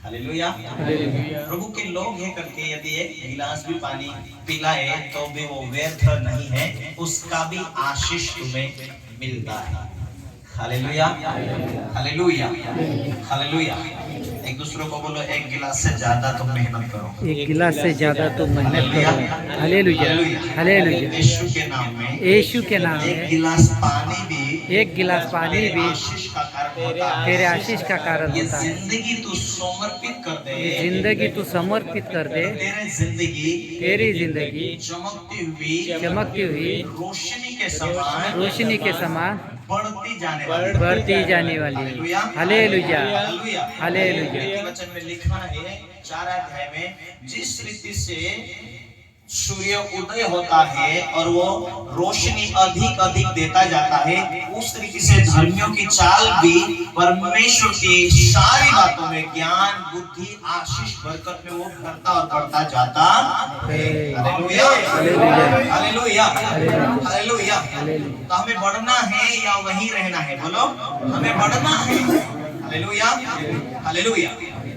Hallelujah. प्रभु के लोग हैं करके यदि एक गिलास भी पानी पिलाए तो भी वो व्यर्थ नहीं है, उसका भी आशीष तुम्हें मिलता है। Hallelujah, hallelujah, hallelujah. एक दूसरों को बोलो, एक गिलास से ज्यादा तुम मेहनत करो। एक गिलास से ज्यादा तुम मेहनत करो। Hallelujah, hallelujah. यीशु के नाम में, यीशु के नाम एक में गिलास पानी भी, एक गिलास पानी भी आशीष का कारण होता है। तेरे आशीष का कारण ये होता है। जिंदगी तू समर्पित कर दे, ये जिंदगी तू समर्पित कर दे, तेरी जिंदगी चमकती हुई रोशनी के समान बढ़ती जाने वाली। Hallelujah, hallelujah. वचन में लिखा है 4 अध्याय में, जिस रीति से सूर्य उदय होता है और वो रोशनी अधिक अधिक देता जाता है, उस रीति से धर्मियों की चाल भी परमेश्वर की सारी बातों में ज्ञान, बुद्धि, आशीष, बरकत में वो बढ़ता और बढ़ता जाता है। Hallelujah, hallelujah, hallelujah. तो हमें बढ़ना है या वहीं रहना है? बोलो, हमें बढ़ना है। Hallelujah, hallelujah.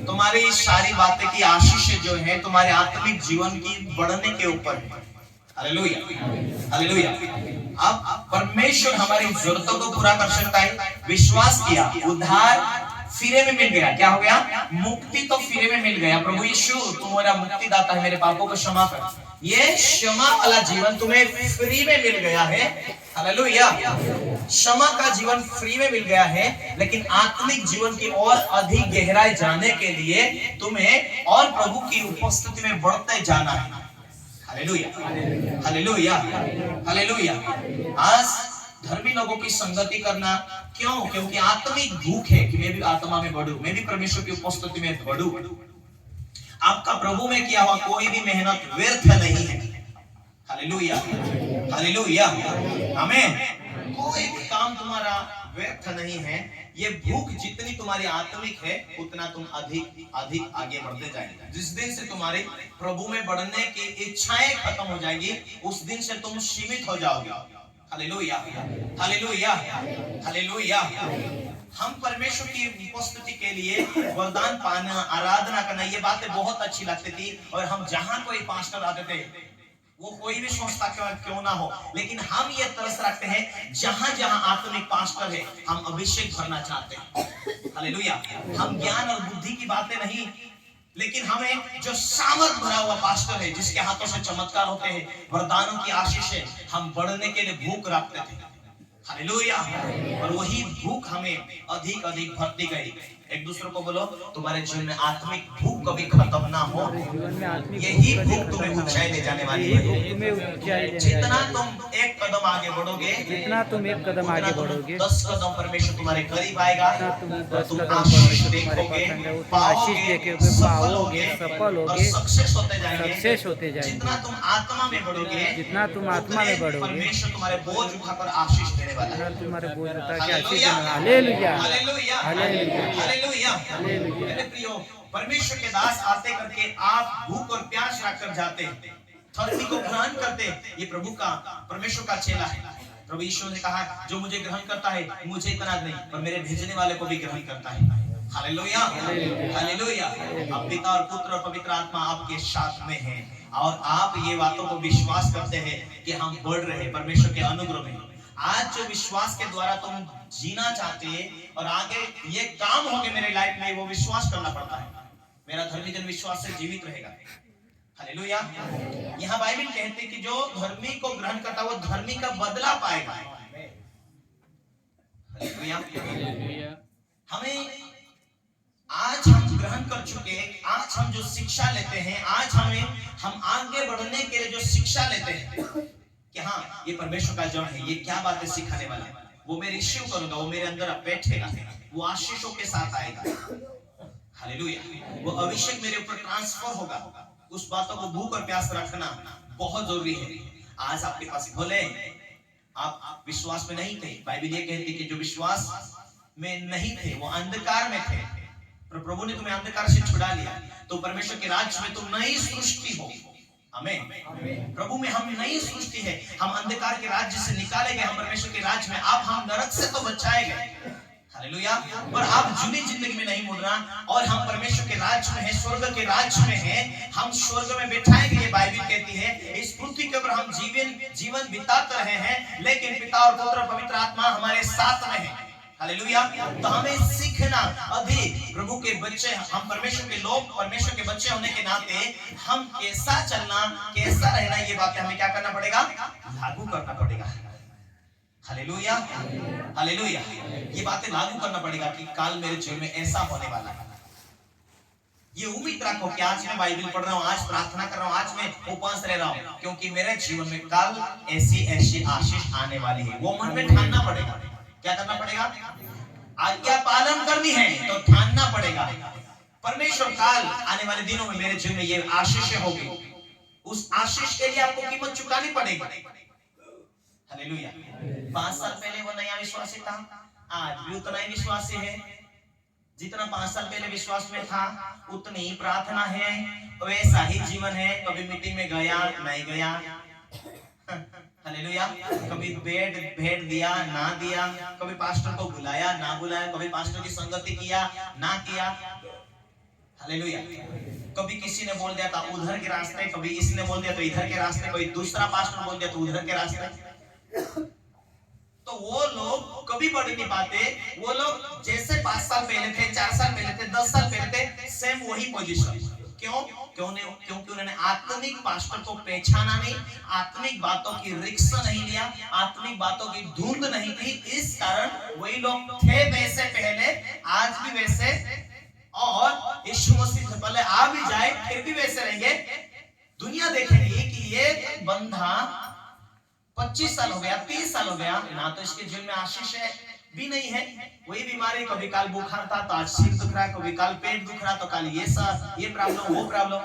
तुम्हारी सारी बातें की आशीष जो है तुम्हारे आत्मिक जीवन की बढ़ने के ऊपर है। Hallelujah, hallelujah. अब परमेश्वर हमारी जरूरतों को पूरा कर सकता है। विश्वास किया, उद्धार फ्री में मिल गया। क्या हो गया? मुक्ति तो फ्री में मिल गया। प्रभु यीशु तुम्हारा मुक्तिदाता है, मेरे पापों को क्षमा कर। ये क्षमा वाला जीवन तुम्हें फ्री में मिल गया है। हालेलुया। क्षमा का जीवन फ्री में मिल गया है, लेकिन आत्मिक जीवन की और अधिक गहराई जाने के लिए तुम्हें और प्रभु की उपस्थिति में बढ़ते जाना है। Hallelujah, hallelujah, hallelujah. आज धर्मी लोगों की संगति करना क्यों? क्योंकि आत्मिक भूख है कि मैं भी आत्मा में बढ़ूं, मैं भी परमेश्वर की उपस्थिति में बढ़ूं। आपका प्रभु में किया हुआ कोई भी मेहनत व्यर्थ नहीं है। हालेलुया, हालेलुया, आमीन। कोई भी काम तुम्हारा व्यर्थ नहीं है। ये भूख जितनी तुम्हारी आत्मिक है, उतना तुम अधिक अधिक आगे बढ़ते जाएंगे। जिस दिन से तुम्हारी प्रभु में बढ़ने की इच्छाएं खत्म हो जाएगी, उस दिन से तुम सीमित हो जाओगे। Hallelujah, hallelujah, hallelujah. हम परमेश्वर की उपस्थिति के लिए वरदान पाना, आराधना करना, ये बातें बहुत अच्छी लगती थी। और हम जहां कोई पास्टर आते थे, वो कोई भी संस्था क्यों ना हो, लेकिन हम ये तरस रखते हैं जहां जहां आत्मिक पास्टर है, हम अभिषेक भरना चाहते हैं। हालेलुया। हम ज्ञान और बुद्धि की बातें नहीं, लेकिन हमें जो सामर्थ भरा हुआ पास्टर है, जिसके हाथों से चमत्कार होते हैं, वरदानों की आशीष है, हम बढ़ने के लिए भूख रखते थे। हालेलुया। और वही भूख हमें अधिक अधिक बढ़ती गई। एक दूसरे को बोलो, तुम्हारे जीवन में आत्मिक भूख कभी खत्म ना हो। यही भूख तुम्हें ऊंचाई ले जाने वाली है। जितना तुम एक कदम आगे बढ़ोगे, जितना तुम एक कदम आगे बढ़ोगे, 10 कदम परमेश्वर तुम्हारे करीब आएगा। तुम कदम आशीष देखोगे, आशीष देखेगे, पाओगे, सफल होगे, सक्सेस होते जाएंगे। सक्सेस होते जाएंगे। जितना तुम आत्मा में बढ़ोगे, जितना तुम आत्मा में बढ़ोगे, परमेश्वर तुम्हारे बोझ उठाकर आशीष देने वाला है। तुम्हारे बोझ उठा के आशीष देने वाला। Hallelujah, hallelujah, hallelujah, hallelujah. Hallelujah. मेरे प्रियो, परमेश्वर के दास आते करके आप भूख और प्यास रखकर जाते हैं, धरती को ग्रहण करते। ये प्रभु का, परमेश्वर का चेला है। प्रभु यीशु ने कहा, जो मुझे ग्रहण करता है, मुझे इतना नहीं, पर मेरे भेजने वाले को भी ग्रहण करता है। Hallelujah, hallelujah. अब पिता और पुत्र और पवित्र आत्मा आपके साथ में है, और आप ये बातों को विश्वास करते हैं कि हम बढ़ रहे हैं परमेश्वर के अनुग्रह में। आज जो विश्वास के द्वारा तुम जीना चाहते हैं और आगे ये काम हो गए मेरे लाइफ में, वो विश्वास करना पड़ता है। मेरा धर्मी जन विश्वास से जीवित रहेगा। हालेलुया। यहाँ बाइबल कहते हैं कि जो धर्मी को ग्रहण करता है, वो धर्मी का बदला पाएगा। हालेलुया। हमें आज हम ग्रहण कर चुके, आज हम जो शिक्षा लेते हैं, आज हम आगे बढ़ने के लिए जो शिक्षा लेते हैं कि हाँ, ये परमेश्वर का जन है, ये क्या बातें सिखाने वाला है, वो मैं रिसीव करूंगा, वो मेरे अंदर बैठेगा, वो आशीषों के साथ आएगा। हालेलुया। वो अभिषेक मेरे ऊपर ट्रांसफर होगा। उस बातों को भूख और प्यास रखना बहुत जरूरी है। आज आपके पास बोले, आप विश्वास में नहीं थे, बाइबल ये कहती है कि जो विश्वास में नहीं थे वो अंधकार में थे, पर प्रभु ने तुम्हें अंधकार से छुड़ा लिया, तो परमेश्वर के राज्य में तुम नई सृष्टि हो। आमीन। प्रभु में हम नई सृष्टि है, हम अंधकार के राज्य से निकाले गए, हम परमेश्वर के राज्य में। अब हम नरक से तो बचाए गए। हालेलुया। और आप जुनी जिंदगी में नहीं मुड़ रहा और हम परमेश्वर के राज्य में हैं, स्वर्ग के राज्य में हैं, हम स्वर्ग में बैठाएंगे, ये बाइबल कहती है। इस पृथ्वी के ऊपर हम जीवन बिताते रहे हैं, लेकिन पिता और पुत्र और पवित्र आत्मा हमारे साथ में है। हालेलुया। तो हमें सीखना अधिक, प्रभु के बच्चे हम, परमेश्वर के लोग, परमेश्वर के बच्चे होने के नाते हम कैसा चलना, कैसा रहना, ये बातें हमें क्या करना पड़ेगा, लागू करना पड़ेगा। Hallelujah, hallelujah. ये बातें लागू करना पड़ेगा कि कल मेरे जीवन में ऐसा होने वाला है। ये उम्मीद रखो कि आज मैं बाइबल पढ़ रहा हूँ, आज प्रार्थना कर रहा हूँ, आज मैं उपवास रह रहा हूँ, क्योंकि मेरे जीवन में कल ऐसी ऐसी आशीष आने वाली है। वो मन में ठानना पड़ेगा। क्या करना पड़ेगा, आज्ञा पालन करनी है तो ठानना पड़ेगा। परमेश्वर काल आने वाले दिनों में मेरे जीवन में ये आशीष होगी, उस आशीष के लिए आपको कीमत चुकानी पड़ेगी। हालेलुया। 5 साल पहले वो नया विश्वासी था, आज भी उतना ही विश्वासी है। जितना 5 साल पहले विश्वास में था, उतनी ही प्रार्थना है, वैसा ही जीवन है। कभी मीटिंग में गया नहीं गया, हालेलुया। कभी भेंट दिया ना दिया, कभी पास्टर को बुलाया ना बुलाया, कभी पास्टर की संगति किया ना किया, हालेलुया। कभी किसी ने बोल दिया था उधर के रास्ते, कभी इसने बोल दिया तो इधर के रास्ते, कोई दूसरा पास्टर बोल दिया तो उधर के रास्ते। तो वो लोग कभी बढ़ नहीं पाते। वो लोग जैसे 5 साल पहले थे, 4 साल पहले थे, 10 साल पहले थे, सेम वही पोजीशन। क्योंकि उन्होंने आत्मिक पास्टर को पहचाना नहीं, आत्मिक बातों की रिक्शा नहीं लिया, आत्मिक बातों की धुंध नहीं थी। इस कारण वही लोग थे वैसे पहले, आज भी वैसे, और यीशु मसीह से पहले आ भी जाए फिर भी वैसे रहेंगे। दुनिया देखेगी कि ये बंधा 25 साल हो गया, 30 साल हो गया, ना तो इसके जीवन में आशीष है भी नहीं है। वही बीमारी, कभी काल बुखार था तो आज सिर दुख रहा है, कभी काल पेट दुख रहा तो काल ये प्रॉब्लम वो प्रॉब्लम।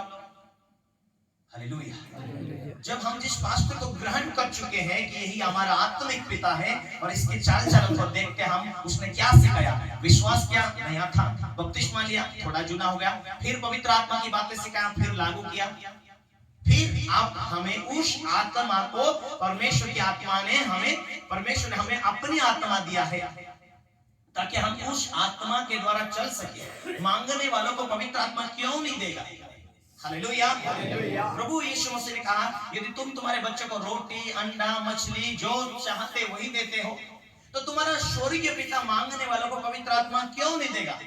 हालेलुया। जब हम जिस पास्टर को ग्रहण कर चुके हैं कि यही हमारा आत्मिक पिता है, और इसके चाल चलन को देख के हम, उसने क्या सिखाया, विश्वास किया, नया था, बपतिस्मा लिया, थोड़ा जुना हो गया, फिर पवित्र आत्मा की बातें सिखाया, फिर लागू किया, फिर आप हमें उस आत्मा को, परमेश्वर की आत्मा ने परमेश्वर ने हमें अपनी आत्मा दिया है ताकि हम उस आत्मा के द्वारा चल सके। मांगने वालों को पवित्र आत्मा क्यों नहीं देगा? हालेलुया। प्रभु यीशु मसीह ने कहा, यदि तुम तुम्हारे बच्चे को रोटी, अंडा, मछली जो चाहते वही देते हो, तो तुम्हारा स्वर्गीय पिता मांगने वालों को पवित्र आत्मा क्यों नहीं देगा?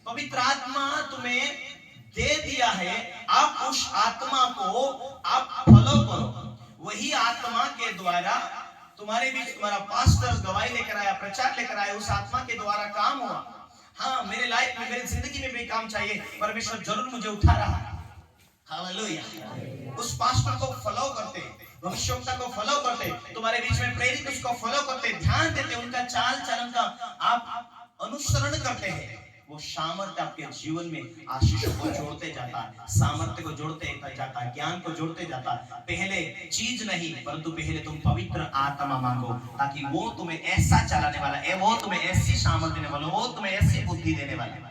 पवित्र आत्मा तुम्हें दे दिया है, आप उस आत्मा को आप फॉलो करो। वही आत्मा के द्वारा तुम्हारे बीच तुम्हारा पास्टर गवाही लेकर आया, प्रचार लेकर आया, उस आत्मा के द्वारा काम हुआ। हाँ, मेरे लाइफ में, मेरी जिंदगी में भी काम चाहिए, परमेश्वर जरूर मुझे उठा रहा है। हालेलुया। उस पास्टर को फॉलो करते, भविष्यवक्ता को फॉलो करते, तुम्हारे बीच में प्रेरित उसको फॉलो करते, ध्यान देते, उनका चाल चलन का आप अनुसरण करते हैं। वो सामर्थ्य आपके जीवन में आशीष को जोड़ते जाता है, सामर्थ्य को जोड़ते जाता है, ज्ञान को जोड़ते जाता है। पहले चीज नहीं, परंतु पहले तुम पवित्र आत्मा मांगो, ताकि वो तुम्हें ऐसा चलाने वाला है, वो तुम्हें ऐसी सामर्थ्य देने वाला, वो तुम्हें ऐसी बुद्धि देने वाला है।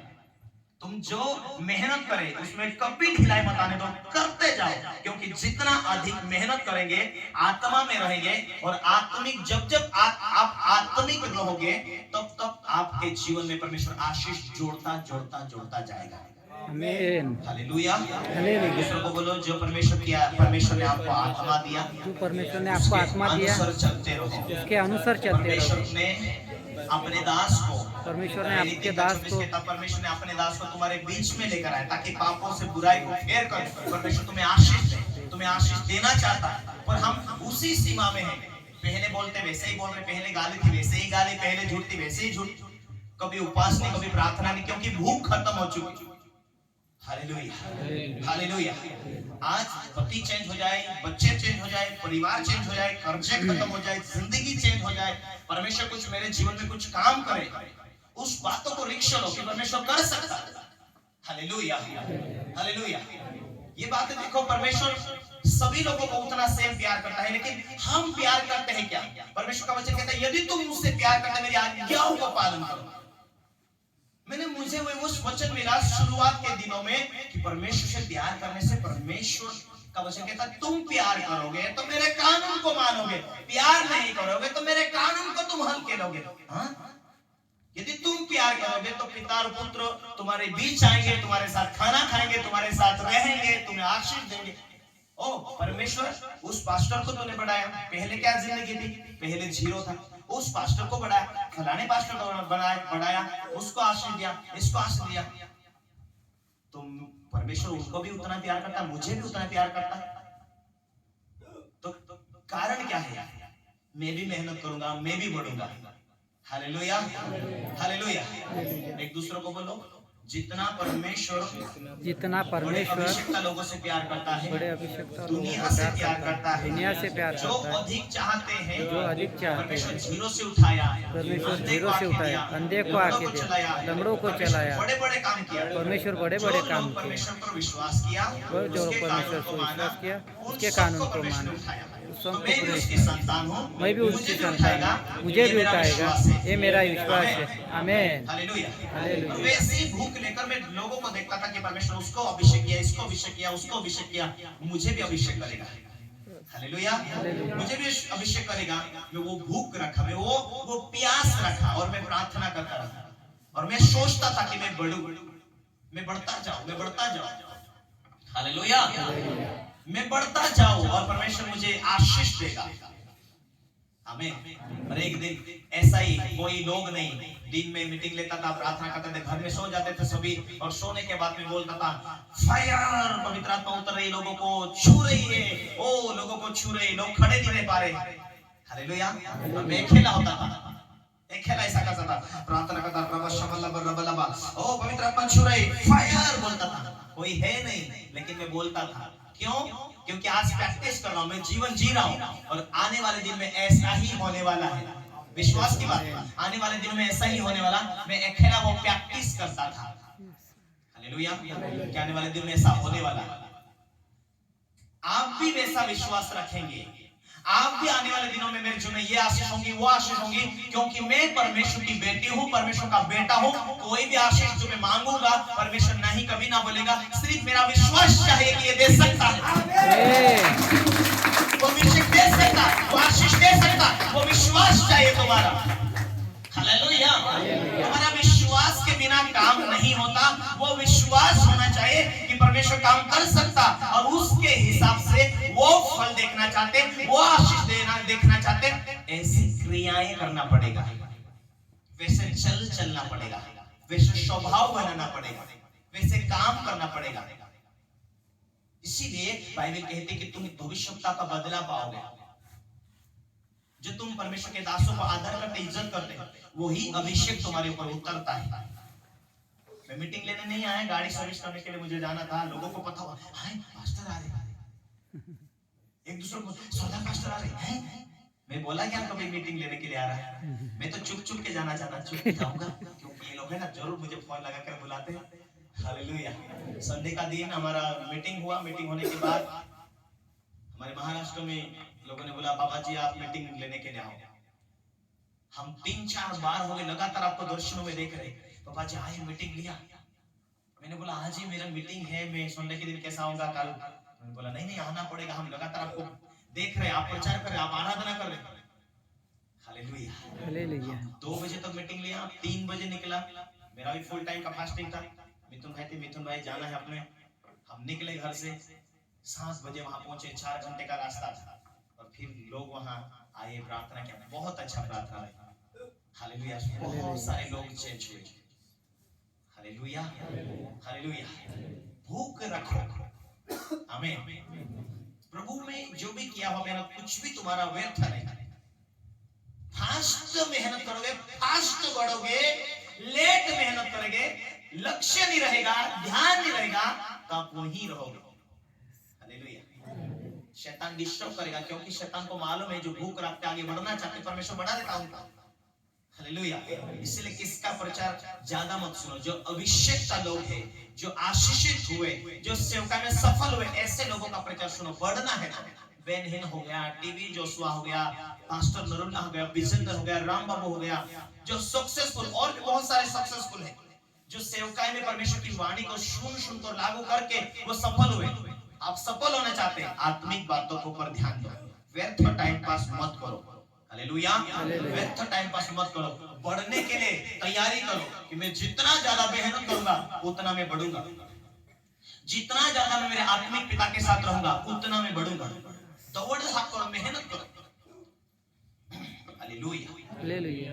तुम जो मेहनत करे उसमें कभी ढिलाई मत आने दो, करते जाओ, क्योंकि जितना अधिक मेहनत करेंगे, आत्मा में रहेंगे, और आत्मिक जब आप आत्मिक रहोगे, तब आपके जीवन में परमेश्वर आशीष जोड़ता जाएगा। आमीन। हालेलुया। हालेलुया। दूसरों को बोलो, जो परमेश्वर ने आपको आत्मा दिया, जो परमेश्वर ने आपको आत्मा दिया, अनुसार चलते रहो, उसके अनुसार चलते रहो। परमेश्वर ने अपने दास को, परमेश्वर ने आपके दास को, परमेश्वर ने अपने दास को तुम्हारे बीच में लेकर आया, ताकि पापों से बुराई को फेर कर परमेश्वर तुम्हें आशीष दे, तुम्हें आशीष देना चाहता है। पर हम उसी सीमा में हैं, पहले बोलते वैसे ही बोल रहे, पहले गाली थी वैसे ही गाली, पहले झूठ थी वैसे ही झूठ, कभी उपवास नहीं, कभी प्रार्थना नहीं, क्योंकि भूख खत्म हो चुकी। Hallelujah, hallelujah. आज पति चेंज हो जाए, बच्चे चेंज हो जाए, परिवार चेंज हो जाए, कर्जे खत्म हो जाए, जिंदगी चेंज हो जाए, परमेश्वर कुछ मेरे जीवन में कुछ काम करे, उस बातों को रिक्शा लो कि परमेश्वर कर सकता है। Hallelujah, hallelujah. ये बातें देखो, परमेश्वर सभी लोगों को उतना सेम प्यार करता है, लेकिन हम प्यार करते हैं क्या? परमेश्वर का वचन कहता है, यदि तुम मुझसे प्यार करते मेरी आज्ञाओं का पालन करो। मुझे उस वचन मिला शुरुआत के दिनों में कि परमेश्वर से प्यार करने से, परमेश्वर का वचन कहता है तुम प्यार करोगे तो मेरे कानून को मानोगे, प्यार नहीं करोगे तो मेरे कानून को तुम हल्के लोगे। हाँ? यदि तुम प्यार करोगे तो पिता और पुत्र तुम्हारे बीच आएंगे, तुम्हारे साथ खाना खाएंगे, तुम्हारे साथ रहेंगे, तुम्हें आशीष देंगे। ओ परमेश्वर, उस पास्टर को तूने बढ़ाया, पहले क्या जिंदगी थी, पहले जीरो था, उस पास्टर को बढ़ाया, फलाने पास्टर को बढ़ाया, उसको आशीष दिया, इसको आशीष दिया। तुम परमेश्वर उनको भी उतना प्यार करता, मुझे भी उतना प्यार करता। तो कारण क्या है? मैं भी मेहनत करूंगा, मैं भी बढ़ूंगा। Hallelujah, hallelujah. एक दूसरे को बोलो, जितना परमेश्वर परमेश्वर लोगों से प्यार करता है, बड़े अभिषेकता दुनिया से प्यार करता है, दुनिया से प्यार जो करता है, अधिक चाहते हैं, जो अधिक चाहते परमेश्वर हैं, जीरो से उठाया, परमेश्वर जीरो से उठाया, अंधे को आके दिया, लंगड़ों को चलाया, बड़े बड़े काम किया। परमेश्वर बड़े बड़े काम किए। परमेश्वर पर विश्वास किया, जो परमेश्वर को विश्वास किया, उसके कानून को माना, तो मैं भी उसकी संतान हूँ, मैं भी उसकी संतान हूँ, मुझे भी उठाएगा, ये मेरा विश्वास है। आमीन, हालेलुया। हालेलुया। वैसी भूख लेकर मैं लोगों को देखता था कि परमेश्वर उसको अभिषेक किया, इसको अभिषेक किया, उसको अभिषेक किया, मुझे भी अभिषेक करेगा। हालेलुया, मुझे भी अभिषेक करेगा। मैं वो भूख रखा, मैं वो प्यास रखा, और मैं प्रार्थना करता रहा, और मैं सोचता था कि मैं बढ़ूं, मैं बढ़ता जाऊं, मैं बढ़ता जाऊं। हालेलुया, मैं बढ़ता जाऊं और परमेश्वर मुझे आशीष देगा। आमीन। और एक दिन ऐसा ही, कोई लोग नहीं, दिन में मीटिंग लेता था, प्रार्थना करते थे, घर में सो जाते थे सभी, और सोने के बाद में बोलता था, फायर, पवित्र आत्मा उतर रही, लोगों को छू रही है, ओ लोगों को छू रही, लोग खड़े नहीं रह पा रहे। हालेलुया। मैं अकेला होता था, अकेला ऐसा करता था, प्रार्थना करता, रबा शबला रबा लबा, ओ पवित्र आत्मा छू रही, फायर बोलता था। कोई है नहीं, लेकिन मैं बोलता था। क्यों? क्योंकि आज प्रैक्टिस कर रहा हूं, मैं जीवन जी रहा हूं, और आने वाले दिन में ऐसा ही होने वाला है। विश्वास की बात, आने वाले दिन में ऐसा ही होने वाला। मैं अकेला वो प्रैक्टिस करता था। हालेलुया, क्या आने वाले दिन में ऐसा होने वाला। आप भी वैसा विश्वास रखेंगे, आप भी आने वाले दिनों में मेरे जीवन में ये आशीष होंगी, वो आशीष होंगी, क्योंकि मैं परमेश्वर की बेटी हूं, परमेश्वर का बेटा हूं। कोई भी आशीष जो मैं मांगूंगा, परमेश्वर नहीं कभी ना बोलेगा, सिर्फ मेरा विश्वास चाहिए कि ये दे सकता है, वो अभिषेक दे सकता, वो आशीष दे सकता, वो विश्वास चाहिए तुम्हारा। हालेलुया। हमारा विश्वास के बिना काम नहीं होता, वो विश्वास होना चाहिए कि परमेश्वर काम कर सकता, और उसके हिसाब से वो फल देखना चाहते, वो आशीष देखना चाहते, ऐसी क्रियाएं करना पड़ेगा, वैसे चलना पड़ेगा, वैसे स्वभाव बनाना पड़ेगा, वैसे काम करना पड़ेगा। इसीलिए बाइबल कहती है कि तुम भविष्यवक्ता का बदला पाओगे। जो तुम परमेश्वर के दासों को आदर करते, इज्जत करते, वही अभिषेक तुम्हारे ऊपर उतरता है। मैं मीटिंग लेने नहीं आया, गाड़ी सर्विस करने के लिए मुझे जाना था। लोगों को पता हुआ, हाय पास्टर आ रहे, एक दूसरे को सौदा पास्टर आ रहे हैं। मैं बोला क्या कभी मीटिंग लेने के लिए आ रहा है? मैं तो चुप चुप के जाना चाहता, चुप के जाऊंगा, क्योंकि ये लोग है ना जरूर मुझे फोन लगा कर बुलाते हैं। हालेलुया। संडे का दिन हमारा मीटिंग हुआ। मीटिंग होने के बाद हमारे महाराष्ट्र में लोगों ने बोला, बाबा जी आप मीटिंग लेने के लिए आओ। हम 3-4 बार हो गए लगातार आपको दर्शनों में देख रहे, बाबा जी आए, मीटिंग लिया। मैंने बोला आज ही मेरा मीटिंग है, मैं संडे के दिन कैसा आऊंगा कल? मैंने बोला नहीं आना पड़ेगा, हम लगातार आपको देख रहे, आप प्रचार कर रहे, आप आराधना कर रहे। Hallelujah, hallelujah. 2 बजे तक मीटिंग लिया, 3 बजे निकला। मेरा भी फुल टाइम का फास्टिंग था। मिथुन भाई जाना है अपने, हम निकले घर से, 7 बजे वहां पहुंचे, 4 घंटे का रास्ता था, और फिर लोग वहां आए, प्रार्थना किया, बहुत अच्छा प्रार्थना है। हालेलुया, बहुत सारे लोग चेंज हुए। Hallelujah, hallelujah. भूख रखो, आमीन। प्रभु में जो भी किया हो मेहनत, कुछ भी तुम्हारा व्यर्थ नहीं। फास्ट मेहनत करोगे, फास्ट बढ़ोगे, लेट मेहनत करोगे, लक्ष्य नहीं रहेगा, ध्यान नहीं रहेगा, तो आप वहीं रहोगे। हालेलुया। शैतान डिस्टर्ब करेगा, क्योंकि शैतान को मालूम है जो भूख रखते आगे बढ़ना चाहते, परमेश्वर बढ़ा देता उनका। हालेलुया। इसलिए किसका प्रचार ज्यादा मत सुनो। जो अभिषेक का लोग है, जो आशीषित हुए, जो सेवका में सफल हुए, ऐसे लोगों का प्रचार सुनो। बढ़ना है तो बेन हिन हो गया, टीवी जोशुआ हो गया, पास्टर नरुला हो गया, विजेंद्र हो गया, राम बाबू हो गया, जो सक्सेसफुल, और भी बहुत सारे सक्सेसफुल है, जो सेवकाई में परमेश्वर की वाणी को सुन कर लागू करके वो सफल हुए। आप सफल होना चाहते हैं, आत्मिक बातों के ऊपर ध्यान दो, व्यर्थ टाइम पास मत करो। हालेलुया। व्यर्थ टाइम पास मत करो, बढ़ने के लिए तैयारी करो कि मैं जितना ज्यादा मेहनत करूंगा उतना मैं बढ़ूंगा, जितना ज्यादा मैं मेरे आत्मिक पिता के साथ रहूंगा उतना मैं बढ़ूंगा। दौड़ भाग करो, मेहनत करो। Hallelujah,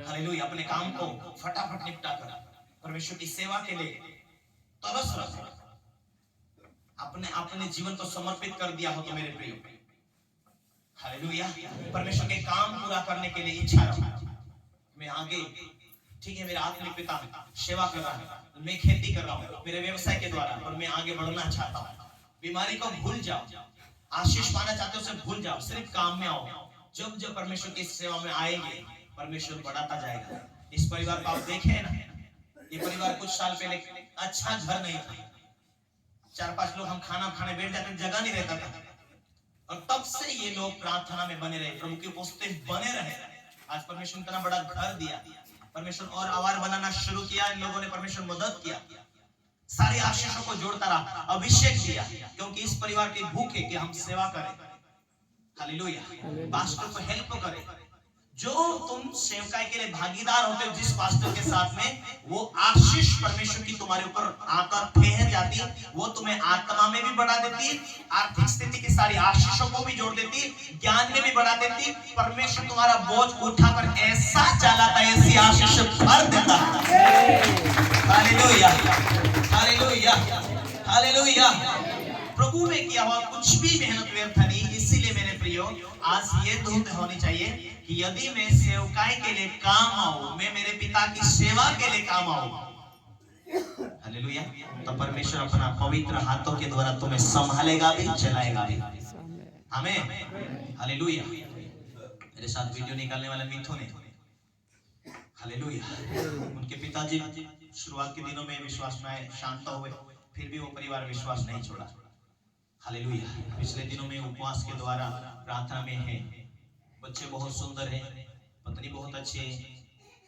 hallelujah. अपने काम को फटाफट निपटा कर परमेश्वर की सेवा के लिए तरस रखो। अपने अपने जीवन को समर्पित कर दिया हो तो मेरे प्रिय, हालेलुया, परमेश्वर के काम पूरा करने के लिए इच्छा रखो। मैं आगे, ठीक है, मेरा आत्मिक पिता सेवा कर रहा है, मैं खेती कर रहा हूँ मेरे व्यवसाय के द्वारा, और मैं आगे बढ़ना चाहता हूँ। बीमारी को भूल जाओ, आशीष पाना चाहते हो उसे भूल जाओ, सिर्फ काम में आओ। जब जब परमेश्वर की सेवा में आएंगे परमेश्वर बढ़ाता जाएगा। इस परिवार को आप देखे ना, ये परिवार कुछ साल पहले अच्छा घर नहीं था, 4-5 लोग हम खाना खाने बैठ जाते, जगह नहीं रहता था, और तब से ये लोग प्रार्थना में बने रहे, प्रभु की उपस्थिति बने रहे। आज परमेश्वर इतना बड़ा घर दिया, परमेश्वर और आवार बनाना शुरू किया, इन लोगों ने परमेश्वर मदद किया, सारी आशीषों को जोड़ता रहा, अभिषेक किया, क्योंकि इस परिवार की भूख है कि हम सेवा करें। हालेलुया, पास्टर को हेल्प करें। जो तुम सेवकाई के लिए भागीदार होते हो जिस पास्टर के साथ में, वो आशीष परमेश्वर की तुम्हारे ऊपर आकर ठहर जाती, वो तुम्हें आत्मा में भी बढ़ा देती, आर्थिक स्थिति की सारी आशीषों को भी जोड़ देती, ज्ञान में भी बढ़ा देती। परमेश्वर तुम्हारा बोझ उठाकर ऐसा चलाता है, ऐसी आशीष भर देता है। Hallelujah, hallelujah, hallelujah. प्रभु में किया हुआ कुछ भी मेहनत व्यर्थ नहीं। इसीलिए मेरे प्रियो, आज ये धुन होनी चाहिए कि यदि मैं सेवकाई के लिए काम आऊं, मैं मेरे पिता की सेवा के लिए काम आऊं, हालेलुया, तो परमेश्वर अपना पवित्र हाथों के द्वारा तुम्हें संभालेगा भी, चलाएगा भी। आमीन, हालेलुया। मेरे साथ वीडियो निकालने वाला मिथुन है, हालेलुया। उनके पिताजी शुरुआत के दिनों में विश्वास में शांत हुए, फिर भी वो परिवार विश्वास नहीं छोड़ा। हालेलुया। पिछले दिनों में उपवास के द्वारा प्रार्थना में है, बच्चे बहुत सुंदर हैं, पत्नी बहुत अच्छी है,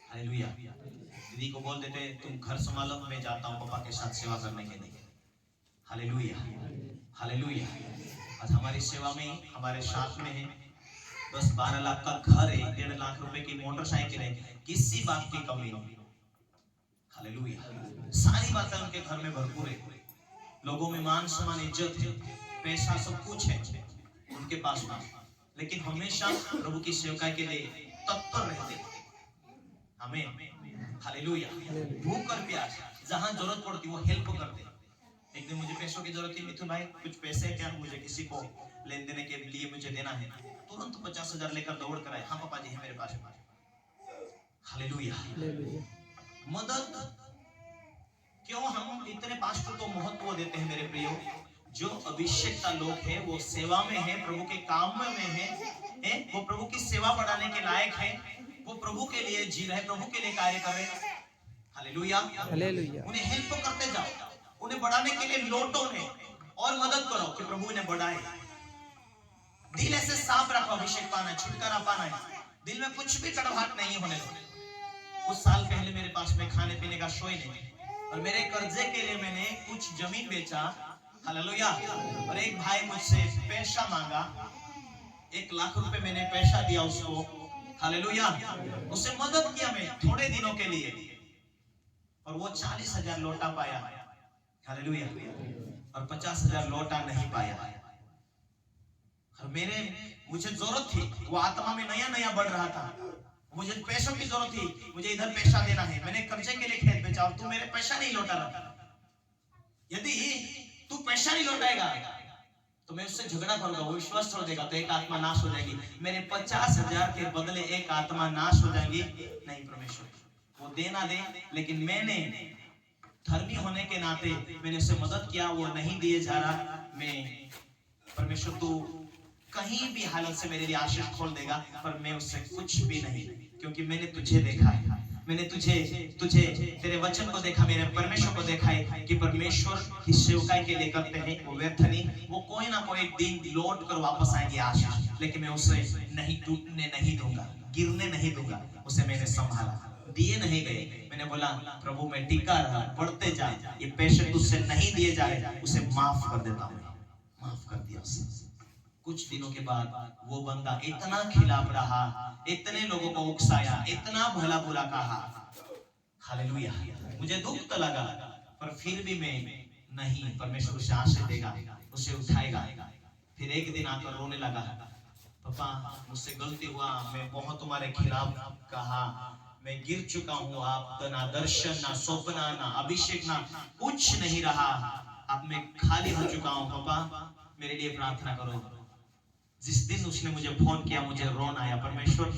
हालेलुया। दीदी को बोल देते तुम घर संभालो, मैं जाता हूँ पापा के साथ सेवा करने के लिए। Hallelujah, hallelujah. आज हमारी सेवा में हमारे साथ में है, बस 12 लाख का घर है, 1.5 लाख रुपए की मोटरसाइकिल है, किसी बात की कमी नहीं। हालेलुया, सारी बातें उनके घर में भरपूर है, लोगों में मान सम्मान इज्जत है, पैसा सब कुछ है उनके पास में, लेकिन हमेशा प्रभु की सेवकाई के लिए तत्पर रहते। हमें हालेलुया, भूख और प्यास, जहां जरूरत पड़ती वो हेल्प करते। एक दिन मुझे पैसों की जरूरत थी, मिथुन भाई कुछ पैसे क्या, मुझे किसी को लेन देने के लिए मुझे देना है, तुरंत 50,000 लेकर दौड़ कर आए। हाँ पापा जी है मेरे पास। हालेलुया, मदद। क्यों हम इतने पास्टर को महत्व देते हैं मेरे प्रियो? जो अभिषेकता लोग हैं वो सेवा में है, प्रभु के काम में है, वो प्रभु की सेवा बढ़ाने के लायक है, वो प्रभु के लिए जी रहे, प्रभु के लिए कार्य कर रहे। Hallelujah, hallelujah. उन्हें हेल्प करते जाओ, उन्हें बढ़ाने के लिए लौटो उन्हें और मदद करो कि प्रभु इन्हें बढ़ाए। दिल ऐसे साफ रखो, अभिषेक पाना, छुटकारा पाना है, दिल में कुछ भी कड़वाहट नहीं होने दो। कुछ साल पहले मेरे पास में खाने पीने का शोई नहीं, और मेरे कर्जे के लिए मैंने कुछ जमीन बेचा, हालेलुया, और एक भाई मुझसे पैसा मांगा, 1 लाख रुपए मैंने पैसा दिया उसको, हालेलुया, उससे मदद किया मैं थोड़े दिनों के लिए, और वो 40,000 लौटा पाया, हालेलुया, और 50,000 लौटा नहीं पाया। और मुझे जरूरत थी, वो आत्मा में नया नया बढ़ रहा था, मुझे पैसों की जरूरत थी, मुझे इधर पैसा देना है, मैंने कर्जे के लिए खेत बेचा और तू मेरे पैसा नहीं लौटा रहा। यदि तू पैसा नहीं लौटाएगा तो मैं उससे झगड़ा करूंगा, वो विश्वास छोड़ देगा, तो एक आत्मा नाश हो जाएगी। मेरे 50,000 के बदले एक आत्मा नाश हो जाएगी। नहीं परमेश्वर, वो देना दे, लेकिन मैंने धर्मी होने के नाते मैंने उसे मदद किया, वो नहीं दिए जा रहा। मैं परमेश्वर तू कहीं भी हालत से मेरे लिए आशीष खोल देगा, पर मैं उससे कुछ भी नहीं, क्योंकि मैंने तुझे देखा है, मैंने तुझे तेरे वचन को देखा, मेरे परमेश्वर को देखा है कि परमेश्वर की सेवकाई के लिए करते हैं वो व्यर्थ नहीं, वो कोई ना कोई दिन लौट कर वापस आएंगे आशीष, लेकिन मैं उसे नहीं टूटने नहीं दूंगा, गिरने नहीं दूंगा। उसे मैंने संभाला, दिए नहीं गए, मैंने बोला प्रभु मैं टिका रहा, बढ़ते जा, ये पैसे तुझसे नहीं दिए जा रहे, उसे माफ कर देता हूँ, माफ कर दिया उसे। कुछ दिनों के बाद वो बंदा इतना खिलाफ रहा, इतने लोगों को उकसाया, इतना भला बुरा कहा, हालेलुया। मुझे दुख तो लगा, पर फिर भी मैं नहीं, परमेश्वर उसे आशीष देगा, उसे उठाएगा। फिर एक दिन आकर रोने लगा, पापा मुझसे गलती हुआ, मैं बहुत तुम्हारे खिलाफ कहा, मैं गिर चुका हूँ, आप ना दर्शन ना स्वप्न ना अभिषेक ना कुछ नहीं रहा, अब मैं खाली हो चुका हूँ, पापा मेरे लिए प्रार्थना करो। जिस दिन उसने मुझे फोन किया, मुझे रोना आया, परमेश्वर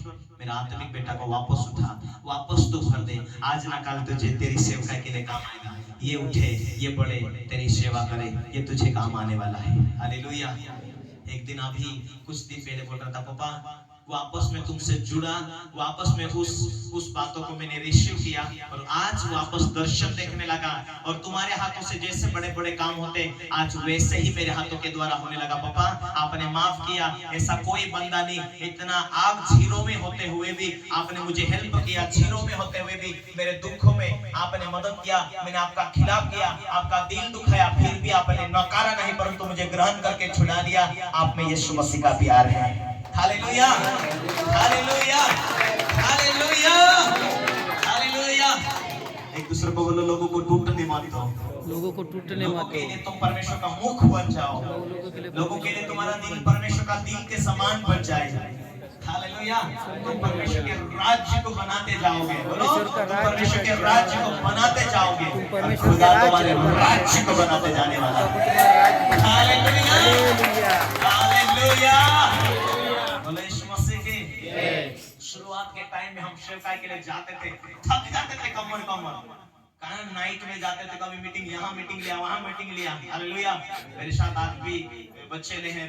मेरा आत्मिक बेटा को वापस उठा, वापस तो भर दे, आज ना कल तुझे तेरी सेवा के लिए काम आएगा, ये उठे, ये बढ़े, तेरी सेवा करे, ये तुझे काम आने वाला है, हालेलुया। एक दिन अभी कुछ दिन पहले बोल रहा था, पापा वापस में तुमसे जुड़ा, वापस में उस बातों को मैंने रिसीव किया और आज वापस दर्शन देखने लगा, और तुम्हारे हाथों से जैसे बड़े बड़े काम होते आज वैसे ही मेरे हाथों के द्वारा होने लगा। पापा आपने माफ किया, ऐसा कोई बंदा नहीं, इतना आप जीरो में होते हुए भी आपने मुझे हेल्प किया, जीरो में होते हुए भी मेरे दुखों में आपने मदद किया, मैंने आपका खिलाफ किया, आपका दिल दुखाया, फिर भी आपने नकारा नहीं, परंतु मुझे ग्रहण करके छुड़ा दिया। आप में यीशु मसीह का प्यार है, हालेलुया, हालेलुया, हालेलुया, हालेलुया। एक दूसरे को बोलो, लोगों को टूटने मत दो, लोगों को टूटने मत लोगों के दो, लिए तुम परमेश्वर का मुख बन जाओ, लोगों के लिए तुम्हारा दिल परमेश्वर का दिल के समान बन जाएगा, हालेलुया। तुम परमेश्वर के राज्य को बनाते जाओगे, बोलो परमेश्वर के राज्य को बनाते जाओगे, खुदा तुम्हारे राज्य को बनाते जाने वाला है, हालेलुया, हालेलुया। बोलो यीशु मसीह की। शुरुआत के टाइम में हम सेवकाई के लिए जाते थे, थक जाते थे कमर कारण नाइट में जाते थे, कभी मीटिंग यहाँ मीटिंग लिया, वहाँ मीटिंग लिया, हालेलुया। मेरे साथ आज भी बच्चे हैं,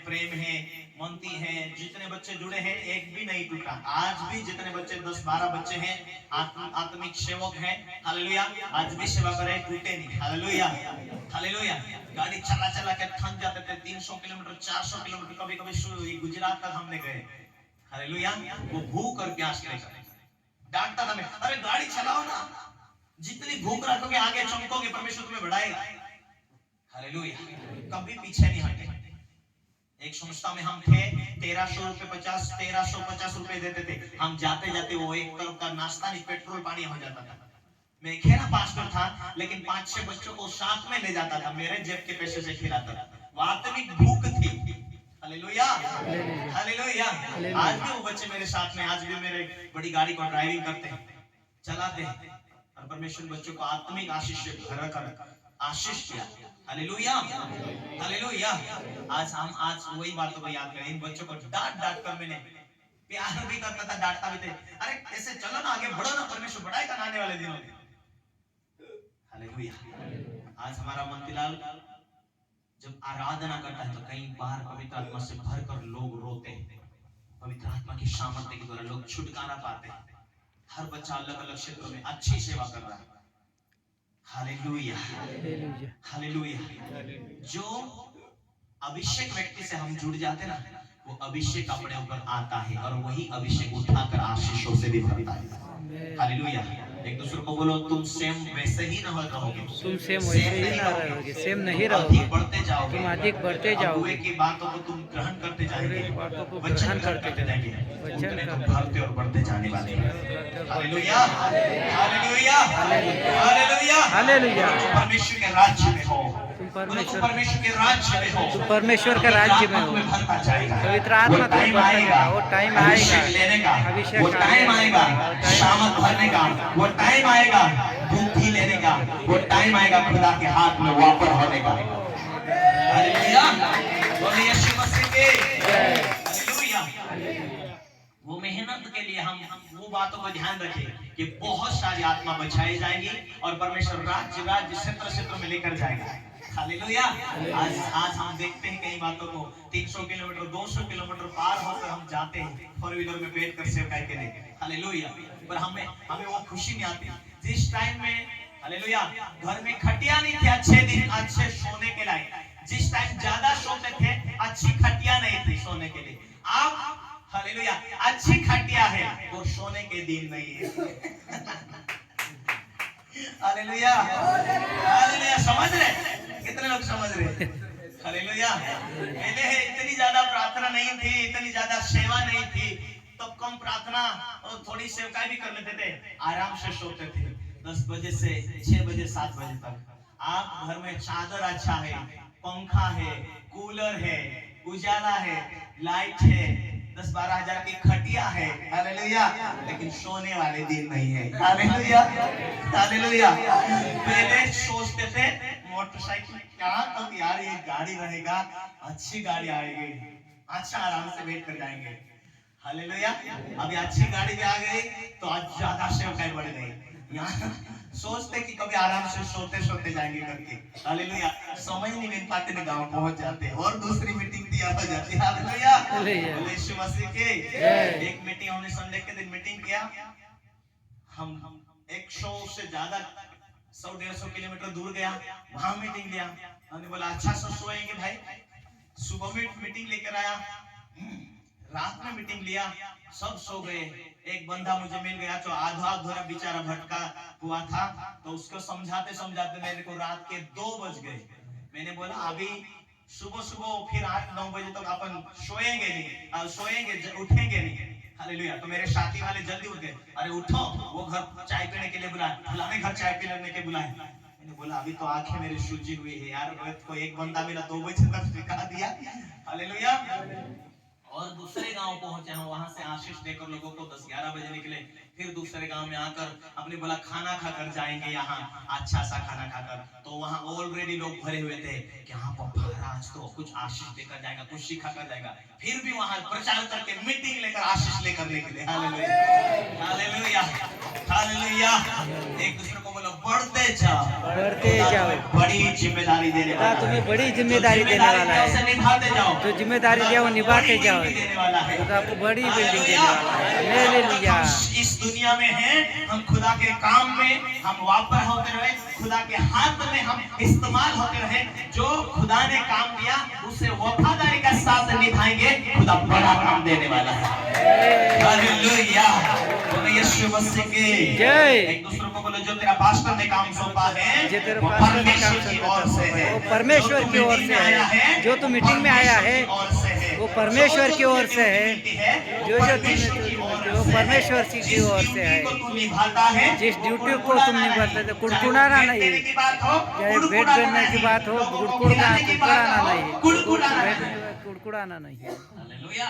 प्रेम है, मंती है, जितने बच्चे जुड़े हैं एक भी नहीं टूटा। आज भी जितने बच्चे 10-12 बच्चे हैं आत्मिक सेवक हैं, हालेलुया, आज भी सेवा करें, टूटे नहीं, हालेलुया, हालेलुया। गाड़ी चला चला के थक जाते थे, 300 किलोमीटर 400 किलोमीटर, कभी कभी गुजरात तक हमने गए, हालेलुया। वो भूख और प्यास के लेकर डांटता था मैं, अरे गाड़ी चलाओ ना, जितनी भूख रखोगे आगे चमकोगे, परमेश्वर तुम्हें बढ़ाएगा, हालेलुया। कभी पीछे नहीं हटे। एक संस्था में हम थे, 1350 रुपए देते थे, हम जाते जाते वो एक तरफ का नाश्ता नहीं पेट्रोल पानी हो जाता था। मैं अकेला पास्टर था, लेकिन 5-6 बच्चों को साथ में ले जाता था, मेरे जेब के पैसे से खिलाता था, वो आत्मिक भूख थी, हालेलुया, हालेलुया। आज भी वो बच्चे मेरे साथ में, आज भी मेरे बड़ी गाड़ी को ड्राइविंग करते हैं, चलाते हैं, और परमेश्वर बच्चों को आत्मिक आशीष से भर कर आशीष किया, हालेलुया, हालेलुया। आज वही बातों को याद करें, इन बच्चों को डांट डांट कर मैंने प्यार भी करता था, डांटता भी थे, अरे ऐसे चलो ना, आगे बढ़ो ना, परमेश्वर बढ़ाएगा आने वाले दिनों में, हालेलुया। आज हमारा मंतीलाल जब आराधना करता है तो कई बार पवित्र आत्मा से भरकर लोग रोते हैं, पवित्र आत्मा की सामर्थ्य के द्वारा लोग छुटकारा पाते हैं। हर बच्चा अलग अलग क्षेत्रों में अच्छी सेवा कर रहा है, हालेलुया, हालेलुया। जो अभिषेक व्यक्ति से हम जुड़ जाते हैं ना, वो अभिषेक अपने ऊपर आता है और वही अभिषेक उठाकर आशीषों से भी भरता है, हालेलुया। एक दूसरे को बोलो, तुम सेम वैसे ही ना रहोगे, तुम सेम वैसे ही ना रहोगे, सेम नहीं रहोगे, बढ़ते जाओगे, तुम अधिक बढ़ते जाओगे, की बातों को तुम ग्रहण करते जाएंगे, बातों को वचन ग्रहण करते जाएंगे, वचन तुम करते बढ़ते और बढ़ते जाने वाले हैं, हालेलुया, हालेलुया, हालेलुया, हालेलुया। परमेश्वर के राज्य में हो, तुम परमेश्वर के राज्य में हो, तुम परमेश्वर के राज्य में हो, पवित्र आत्मा तुम्हें भरता जाएगा, वो टाइम आएगा लेने का, अभिषेक वो टाइम आएगा, सामर्थ भरने का, वो टाइम आएगा, बुद्धि लेने का, वो टाइम आएगा, खुदा के हाथ में वापर होने का, हालेलुया, बोलिए यीशु मसीह की हालेलुया। वो मेहनत के लिए हम वो बातों को ध्यान रखें कि बहुत सारी आत्मा बचाई जाएंगी और परमेश्वर राज्य क्षेत्र में लेकर जाएगा, हालेलुया। आज हम देखते हैं कई बातों को, 300 किलोमीटर 200 किलोमीटर पार होकर हम जाते हैं 4 व्हीलर में बैठकर सेवकाई के लिए, हालेलुया, पर हमें वो खुशी नहीं आती जिस टाइम में, हालेलुया, घर में खटिया नहीं थी अच्छे सोने के लायक, जिस टाइम ज्यादा सोते थे अच्छी खटिया नहीं थी सोने के लिए, आप हालेलुया अच्छी खटिया है, वो सोने के दिन नहीं है, हालेलुया, हालेलुया। समझ रहे कितने लोग समझ रहे, हालेलुया। पहले इतनी ज्यादा प्रार्थना नहीं थी, इतनी ज्यादा सेवा नहीं थी, तब कम प्रार्थना और थोड़ी सेवकाई भी कर लेते थे, आराम से सोते थे 10 बजे से 6 बजे 7 बजे तक। आप घर में चादर अच्छा है, पंखा है, कूलर है, उजाला है, लाइट है, 10-12 हजार की खटिया है, हालेलुया, लेकिन सोने वाले दिन नहीं है, हालेलुया, हालेलुया। पहले सोचते थे मोटरसाइकिल क्या तब यार ये गाड़ी रहेगा, अच्छी गाड़ी आएगी, अच्छा आराम से वेट कर जाएंगे, हालेलुया। अभी अच्छी गाड़ी भी आ गई तो आज ज्यादा सेवकाई बढ़ गई। यहाँ सोचते कि कभी आराम से सोते सोते जाएंगे करके, हालेलुया, समय नहीं मिल पाते ना, गांव पहुंच जाते और दूसरी मीटिंग तैयार हो जाती है, हालेलुया, यीशु मसीह के। एक मीटिंग हमने संडे के दिन मीटिंग किया, हम 100 से ज्यादा 100-150 किलोमीटर दूर गया, वहां मीटिंग लिया। हमने बोला अच्छा से सोएंगे भाई, सुबह में मीटिंग लेकर आया, रात में मीटिंग लिया, सब सो गए। एक बंदा मुझे मिल गया जो आधा अधूरा बेचारा भटका हुआ था, तो उसको समझाते समझाते मेरे को रात के 2 बज गए। मैंने बोला अभी सुबह सुबह फिर 8-9 बजे तक अपन सोएंगे नहीं, सोएंगे उठेंगे नहीं, हालेलुया। तो मेरे साथी वाले जल्दी उठ गए, अरे उठो, वो घर चाय पीने के लिए बुलाए, फलाने घर चाय पीने के बुलाए। मैंने बोला अभी तो आंखें मेरी सूजी हुई है यार, रोहित को एक बंदा मिला 2 बजे तक सिखा दिया, हालेलुया। और दूसरे गांव पहुंचे हम, वहां से आशीष देकर लोगों को 10-11 बजे निकले, फिर दूसरे गांव में आकर अपने बोला खाना खाकर जाएंगे, यहाँ अच्छा सा खाना खाकर, तो वहां ऑलरेडी लोग भरे हुए थे कि हाँ पप्पा आज तो कुछ आशीष देकर जाएगा, कुछ सिखा कर जाएगा। फिर भी वहां प्रचार करके मीटिंग लेकर आशीष लेकर निकले, हालेलुया, हालेलुया, हालेलुया। एक दूसरे को बोलो बढ़ते जाओ, बढ़ते जाओ, बड़ी जिम्मेदारी देने वाला, तुम्हें बड़ी जिम्मेदारी देने वाला है, निभाते जाओ, जो जिम्मेदारी दिया वो निभाते जाओ, देने वाला है, तो आपको बड़ी बिल्डिंग देने वाला है, हालेलुया। इस दुनिया में हैं, हम खुदा के काम में हम वापर होते रहे, खुदा के हाथ में हम इस्तेमाल होते रहे, जो खुदा ने काम दिया उसे वफादारी का साथ निभाएंगे, खुदा बड़ा काम देने वाला है, हालेलुया, यीशु मसीह की जय। एक दूसरे को बोलो जो तेरा पास्टर ने काम सौंपा है, जो तेरा पास्टर ने काम सौंपा है वो परमेश्वर की ओर से है, जो तू मीटिंग में आया है वो परमेश्वर की ओर से है, जो जो परमेश्वर की ओर से है। जिस ड्यूटी को तुम निभाते थे, कुड़कुड़ाना नहीं, चाहे वेट करने की बात हो, कुड़कुड़ाना नहीं, कुड़कुड़ाना नहीं,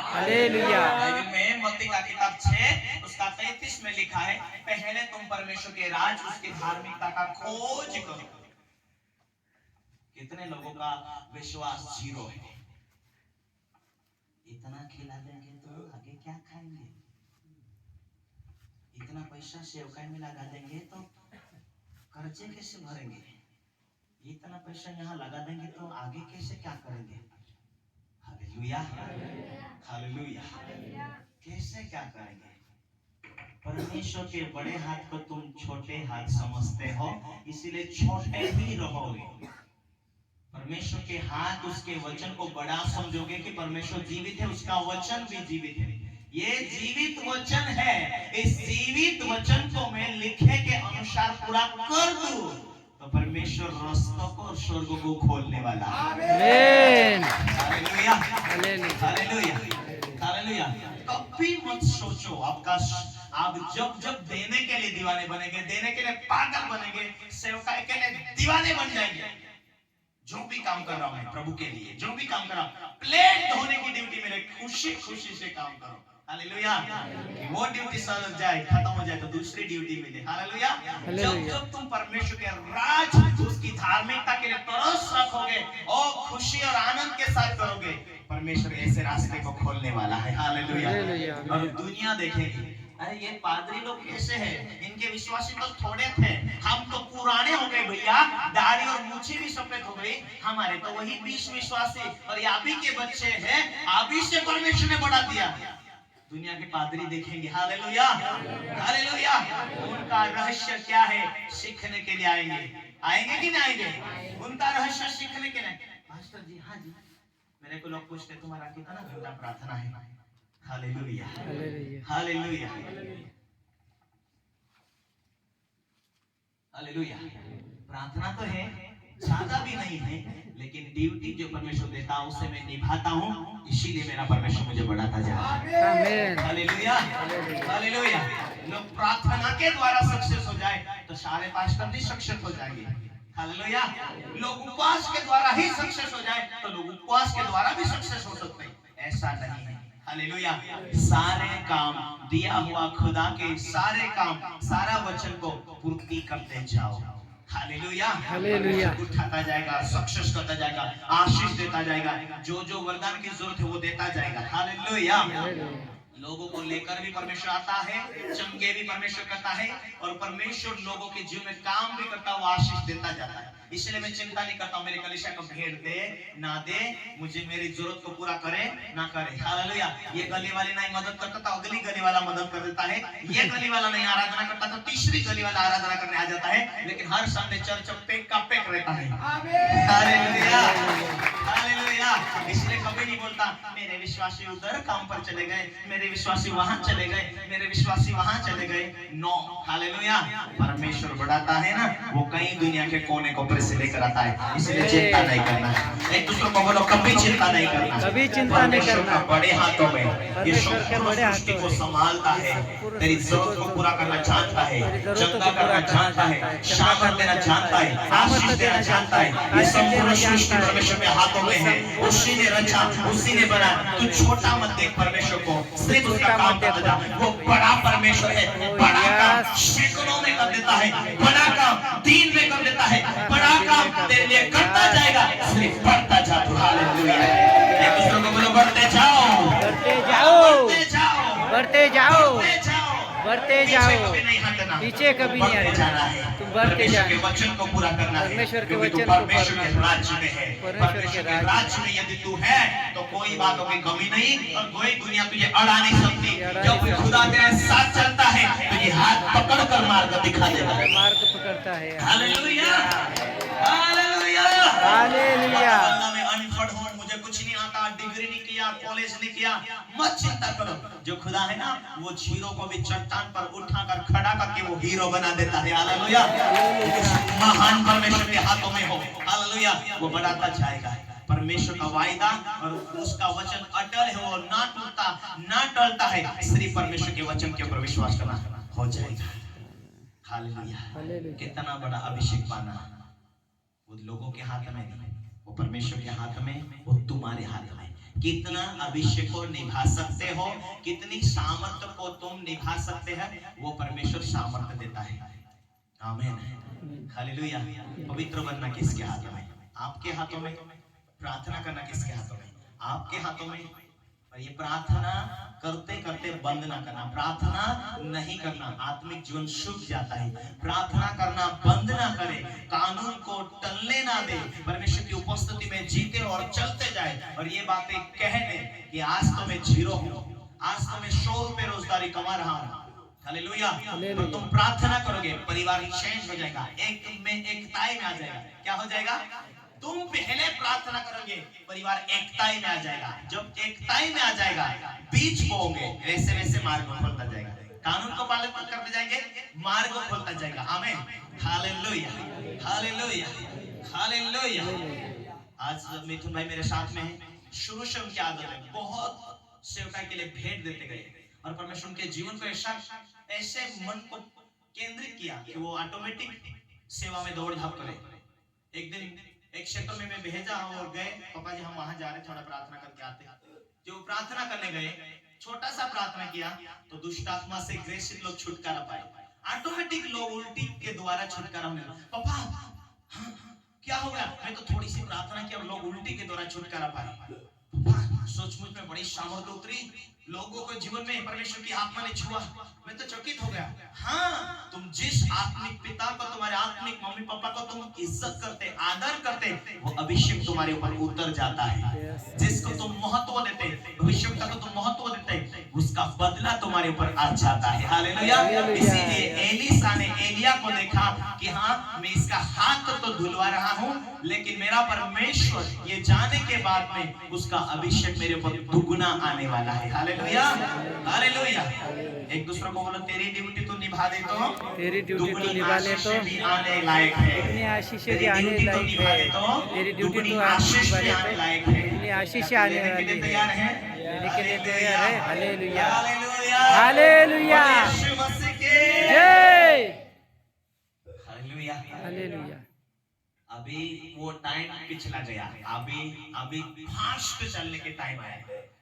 हालेलुया। में मत्ती का किताब 6 उसका 33 में लिखा है, पहले तुम परमेश्वर के राज उसकी धार्मिकता का खोज करो। कितने लोगों का विश्वास जीरो है, इतना खिला देंगे तो आगे क्या खाएंगे, इतना पैसा सेवकाई में लगा देंगे तो कर्जे कैसे भरेंगे, इतना पैसा यहाँ लगा देंगे तो आगे कैसे क्या करेंगे, हालेलुया, हालेलुया, कैसे क्या करेंगे। परमेश्वर के बड़े हाथ को तुम छोटे हाथ समझते हो, इसीलिए छोटे ही रहोगे। परमेश्वर के हाथ उसके वचन को बड़ा समझोगे कि परमेश्वर जीवित है, उसका वचन भी जीवित है, ये जीवित वचन है, इस जीवित वचन को मैं लिखे के अनुसार पूरा कर दूं तो परमेश्वर रास्तों को स्वर्ग को खोलने वाला है, आमीन, हालेलुया, हालेलुया, हालेलुया। कभी मत सोचो आप जब देने के लिए दीवाने बनेंगे, देने के लिए पागल बनेंगे, सेवकाई के लिए दीवाने बन जाएंगे। जो भी काम कर रहा हूं मैं प्रभु के लिए, जो भी काम कर रहा हूं, प्लेट धोने की ड्यूटी मेरे खुशी खुशी से काम करो, हालेलुया। वो ड्यूटी सर जाए खत्म हो जाए तो दूसरी ड्यूटी मिले, हालेलुया। जब तुम परमेश्वर के राज उसकी धार्मिकता के लिए तरस रखोगे और खुशी और आनंद के साथ करोगे, परमेश्वर ऐसे रास्ते को खोलने वाला है, हालेलुया। और दुनिया देखेगी अरे ये पादरी लोग कैसे हैं, इनके विश्वासी तो थोड़े थे, हम तो पुराने हो गए भैया, दाढ़ी और मूछी भी सफेद हो गई, हमारे तो वही 20 विश्वासी और याबी के बच्चे हैं, आबी से परमेश्वर ने बढ़ा दिया। दुनिया के पादरी देखेंगे, हालेलुया, हालेलुया, उनका रहस्य क्या है सीखने के लिए आएंगे, आएंगे कि नहीं आएंगे, उनका रहस्य सीखने के लिए। मास्टर जी, हाँ जी, मेरे को लोग पूछते तुम्हारा कितना घंटा प्रार्थना है, हालेलुया, हालेलुया, हालेलुया। प्रार्थना तो है, ज्यादा भी नहीं है, लेकिन ड्यूटी जो परमेश्वर देता है उसे मैं निभाता हूँ, इसीलिए मेरा परमेश्वर मुझे बढ़ाता जा रहा है। आमीन। Hallelujah, hallelujah. लोग प्रार्थना के द्वारा सक्सेस हो जाए तो सारे पास्टर भी सक्सेस हो जाएंगे। हालेलुया। लोग उपवास के द्वारा ही सक्सेस हो जाए तो लोग उपवास के द्वारा भी सक्सेस हो सकते हैं, ऐसा नहीं है। हालेलुया। सारे काम दिया हुआ खुदा के सारे काम, सारा वचन को पूर्ति करते जाओ। Hallelujah, hallelujah. उठाता जाएगा, सक्सेस करता जाएगा, आशीष देता जाएगा, जो जो वरदान की जरूरत है वो देता जाएगा। हालेलुया। लोगों को लेकर भी परमेश्वर आता है, चमके भी परमेश्वर करता है, और परमेश्वर लोगों के जीवन में काम भी करता है, वो आशीष देता जाता है। इसलिए मैं चिंता नहीं करता हूं मेरे कलीसिया को भेड़ दे ना दे, मुझे मेरी जरूरत को पूरा करे ना करे। हालेलुया। ये गली वाले नहीं मदद करता तो अगली गली वाला मदद कर देता है, ये गली वाला नहीं आराधना करता तो तीसरी गली वाला आराधना करने आ जाता है, लेकिन हर संडे चर्च पेक का पेक रहता है। Hallelujah, hallelujah. इसलिए कभी नहीं बोलता मेरे विश्वासी उधर काम पर चले गए, मेरे विश्वासी वहां चले गए, मेरे विश्वासी वहां चले गए। No, hallelujah. परमेश्वर बढ़ाता है ना, वो कई दुनिया के कोने को से लेकर आता है, इसलिए चिंता नहीं करना है। एक दूसरे को बोलो कभी चिंता नहीं करना, कभी चिंता नहीं करना। बड़े हाथों में ये के बड़े सृष्टि को हाथों संभालता है, तेरी जरूरत को पूरा करना जानता है, चंगा करना जानता है, शामत देना जानता है, आशीष देना जानता है। ये संपूर्ण सृष्टि परमेश्वर के हाथों में है, उसी ने रचा, उसी ने बनाया। तू छोटा मत देख परमेश्वर को, सिर्फ उसका काम करता जा। वो बड़ा परमेश्वर है, बड़ा काम सैकड़ों में कर देता है, बड़ा काम 3 में कर देता है, बड़ा काम तेरे लिए करता जाएगा, सिर्फ बढ़ता जा। हालेलुया। एक दूसरे को बोलो बढ़ते जाओ, बढ़ते जाओ, बढ़ते जाओ, बढ़ते जाओ, बढ़ते जाओ, बढ़ते पीछे जाओ, कभी नहीं हटना, पीछे कभी नहीं बढ़ते जाना हटना, है। तुम बढ़ते परमेश्वर जाना। के वचन को पूरा करना है, परमेश्वर के क्योंकि तू वचन को परमेश्वर पूरा के करना है। राज्य में है। परमेश्वर के राज्य में यदि तू है तो कोई बातों की कमी नहीं, और कोई दुनिया तुझे अड़ा नहीं सकती। जब खुदा तेरे साथ चलता है तो ये हाथ पकड़ कर मार्ग दिखा देगा, मार्ग पकड़ता है। Hallelujah, hallelujah, hallelujah. मैं अनपढ़ हूँ, मुझे कुछ नहीं आता, डिग्री नहीं किया, कॉलेज नहीं किया, मत चिंता करो। जो खुदा है ना, वो जीरो को भी चट्टान पर उठाकर खड़ा करके वो हीरो बना देता है। हालेलुया। महान परमेश्वर के हाथों में हो, हालेलुया, वो बढ़ाता जाएगा। परमेश्वर का वायदा और उसका वचन अटल है, वो ना टूटता ना टलता है। सिर्फ परमेश्वर के वचन के ऊपर विश्वास करना हो जाएगा। हालेलुया। कितना बड़ा अभिषेक पाना, वो लोगों के हाथ में नहीं, वो परमेश्वर के हाथ में, वो तुम्हारे हाथ में। कितना अभिषेक को निभा सकते हो, कितनी सामर्थ्य को तुम निभा सकते हैं, वो परमेश्वर सामर्थ्य देता है। आमीन, हालेलुया। पवित्र बनना किसके हाथों में? आपके हाथों में। प्रार्थना करना किसके हाथों में? आपके हाथों में। और ये प्रार्थना करते करते बंद ना करना, प्रार्थना नहीं करना, आत्मिक जीवन सूख जाता है। प्रार्थना करना बंद ना करे, कानून को टलने ना दे, परमेश्वर की उपस्थिति में जीते और चलते जाए। और ये बातें कहने कि आज तो मैं जीरो हूँ, आज तो मैं 100 रुपए रोजगारी कमा रहा हूँ। हालेलुया। तो तुम प्रार्थना करोगे, परिवार चेंज हो जाएगा, एक में एकताई में आ जाएगा। क्या हो जाएगा? तुम पहले प्रार्थना करोगे, परिवार एकताई में आ जाएगा। जब एकताई में आ जाएगा, बीज बोओगे, वैसे वैसे मार्ग खोलता जाएगा। कानून को पालन करते जाएंगे, मार्ग खोलता जाएगा। आमीन, हालेलुया, हालेलुया, हालेलुया। आज मिथुन भाई मेरे साथ में है। शुरू से उनकी आदत है, बहुत सेवकाई के लिए भेंट देते गए, और परमेश्वर उनके जीवन को ऐसे मन को केंद्रित किया कि वो ऑटोमेटिक सेवा में दौड़ भाग करे। एक दिन एक क्षेत्र में मैं भेजा और गए, पापा जी हम वहां जा रहे, थोड़ा प्रार्थना करके आते हैं। जो प्रार्थना करने गए, छोटा सा प्रार्थना किया तो दुष्ट आत्मा से ग्रसित लोग छुटकारा पाए। ऑटोमेटिक लोग उल्टी के द्वारा छुटकारा होने लगा। पापा क्या हो गया? मैं तो थोड़ी सी प्रार्थना किया और लोग उल्टी के द्वारा छुटकारा पाए। सचमुच में बड़ी सामर्थ्य उतरी, लोगों को जीवन में परमेश्वर की आत्मा ने छुआ। मैं तो चकित हो गया। हाँ, तुम जिस आत्मिक पिता को, तुम्हारे आत्मिक मम्मी पापा को तुम इज्जत करते, आदर करते, वो अभिषेक तुम्हारे ऊपर उतर जाता है। जिसको तुम महत्व देते, भविष्यवक्ता को तुम महत्व देते, उसका बदला तुम्हारे ऊपर आ जाता है। हालेलुया। इसीलिए एलीशा ने एलिया को देखा कि हाँ, मैं इसका हाथ तो धुलवा रहा हूँ, लेकिन मेरा परमेश्वर ये जाने के बाद में उसका अभिषेक मेरे ऊपर दुगुना आने वाला है। Hallelujah, hallelujah. एक दूसरे को बोलो, तेरी ड्यूटी तो निभा दे तो तेरी ड्यूटी तो निभा ले तो भी आने लायक है। इतनी आशीषें भी आने लायक है। तेरी ड्यूटी तो आशीष भी आने लायक है। इतनी आशीषें आने वाली है। तैयार है, देने के लिए तैयार है। हालेलुया, हालेलुया, हालेलुया, यीशु मसीह के जय, हालेलुया, हालेलुया। अभी वो टाइम पिछला गया, अभी फास्ट चलने के टाइम आया,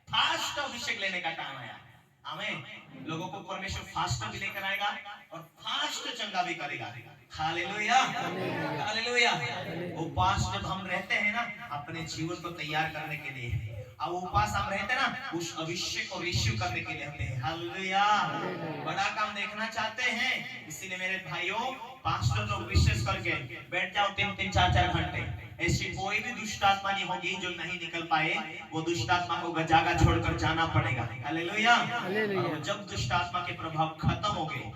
फास्ट अभिषेक लेने का टाइम आया। आमीन। लोगों को परमेश्वर फास्ट भी लेकर आएगा और फास्ट चंगा भी करेगा। Hallelujah, hallelujah. उपवास जब हम रहते हैं ना अपने जीवन को तैयार करने के लिए, अब उपवास हम रहते हैं ना उस अभिषेक को रिसीव करने के लिए होते हैं। हालेलुया। बड़ा काम देखना चाहते हैं, इसीलिए मेरे भाइयों, पास्टर लोग विशेष करके बैठ जाओ 3-3, 4-4 घंटे। ऐसी कोई भी दुष्ट आत्मा नहीं होगी जो नहीं निकल पाए। वो दुष्ट आत्मा को जगह छोड़कर जाना पड़ेगा। हालेलुया। और जब दुष्ट आत्मा के प्रभाव खत्म हो गए,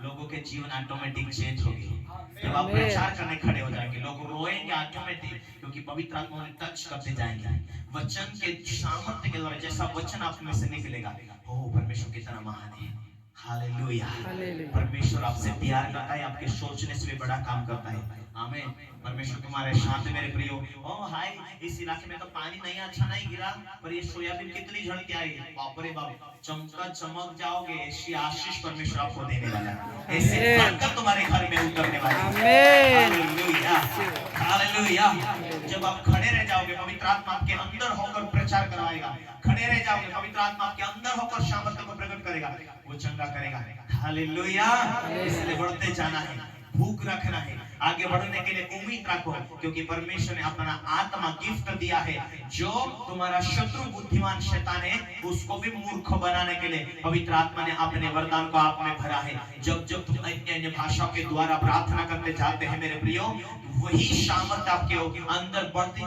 लोगों के जीवन ऑटोमेटिक चेंज होगी। जब आप प्रचार करने खड़े हो जाएंगे, लोग रोएंगे ऑटोमेटिक, क्योंकि पवित्र आत्मा उन्हें टच करते जाएंगे। वचन के सामर्थ्य के द्वारा जैसा वचन आप में से निकलेगा, ओ परमेश्वर कितना महान है। हालेलुया। परमेश्वर आपसे प्यार करता है, आपके सोचने से भी बड़ा काम करता है। आमीन। परमेश्वर तुम्हारे साथ मेरे प्रियो। ओ हाय, इस इलाके में तो पानी नहीं अच्छा नहीं गिरा, पर ये सोयाबीन कितनी झड़ के आई। बाप रे बाप, चमक जाओगे। ऐसी आशीष परमेश्वर आपको देने वाला है, ऐसी बरकत तुम्हारे घर में उतरने वाली है। Hallelujah, hallelujah. जब आप खड़े रह जाओगे, पवित्र आत्मा आपके अंदर होकर प्रचार करवाएगा। खड़े रह जाओगे, पवित्र आत्मा आपके अंदर होकर सामर्थ्य को प्रकट करेगा, वो चंगा करेगा। हालेलुया। इसलिए बढ़ते जाना है, भूख रखना है, आगे बढ़ने के लिए उम्मीद रखो, क्योंकि परमेश्वर ने अपना आत्मा गिफ्ट दिया है। जो तुम्हारा शत्रु बुद्धिमान शैतान है, उसको भी मूर्ख बनाने के लिए पवित्र आत्मा ने अपने वरदान को आप में भरा है। जब जब तुम अन्य भाषाओं के द्वारा प्रार्थना करते जाते हैं मेरे प्रियो, वही सामर्थ्य आपके अंदर बढ़ती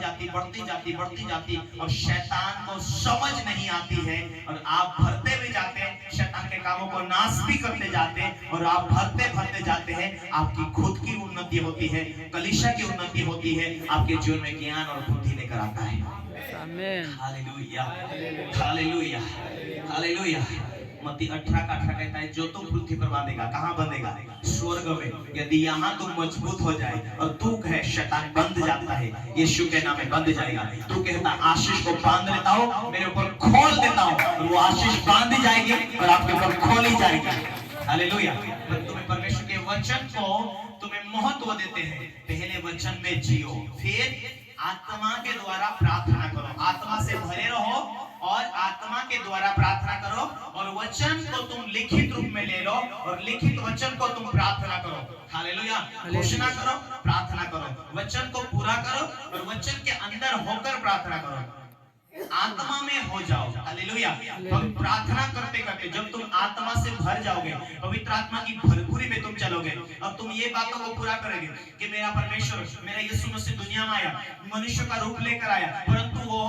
जाती और शैतान को समझ नहीं आती है, और आप भरते भी जाते हैं, शैतान के कामों को नाश भी करते जाते हैं, और आप भरते जाते हैं। आपकी खुद की उन्नति होती है, कलीसिया की उन्नति होती है, आपके जीवन में ज्ञान और बुद्धि लेकर आता है। आमीन। Hallelujah, hallelujah, hallelujah. मत्ती 18:18 कहता है, जो तुम पृथ्वी पर बांधेगा कहाँ बंधेगा? स्वर्ग में। यदि यहाँ तुम मजबूत हो जाए और तू कहे शैतान बंध जाता है, यीशु के नाम में बंध जाएगा। तू कहता आशीष को बांध लेता हूँ, मेरे ऊपर खोल देता हूँ, और वो आशीष बांधी जाएगी और आपके ऊपर खोली जाएगी। हालेलुया। तुम्हें परमेश्वर के वचन को तुम्हें महत्व देते हैं। पहले वचन में जियो, फिर आत्मा के द्वारा प्रार्थना करो। आत्मा से भरे रहो और आत्मा के द्वारा प्रार्थना करो, और वचन को तुम लिखित रूप में ले लो, और लिखित वचन को तुम प्रार्थना करो। हालेलुया। घोषणा करो, प्रार्थना करो, वचन को पूरा करो, और वचन के अंदर होकर प्रार्थना करो। आत्मा में हो जाओ। हालेलुया। हम प्रार्थना करते करते जब तुम आत्मा से भर जाओगे, पवित्र आत्मा की भरपूरी में तुम चलोगे, अब तुम ये बातों को पूरा करोगे कि मेरा परमेश्वर, मेरा यीशु मसीह दुनिया में आया, मनुष्य का रूप लेकर आया, परंतु वो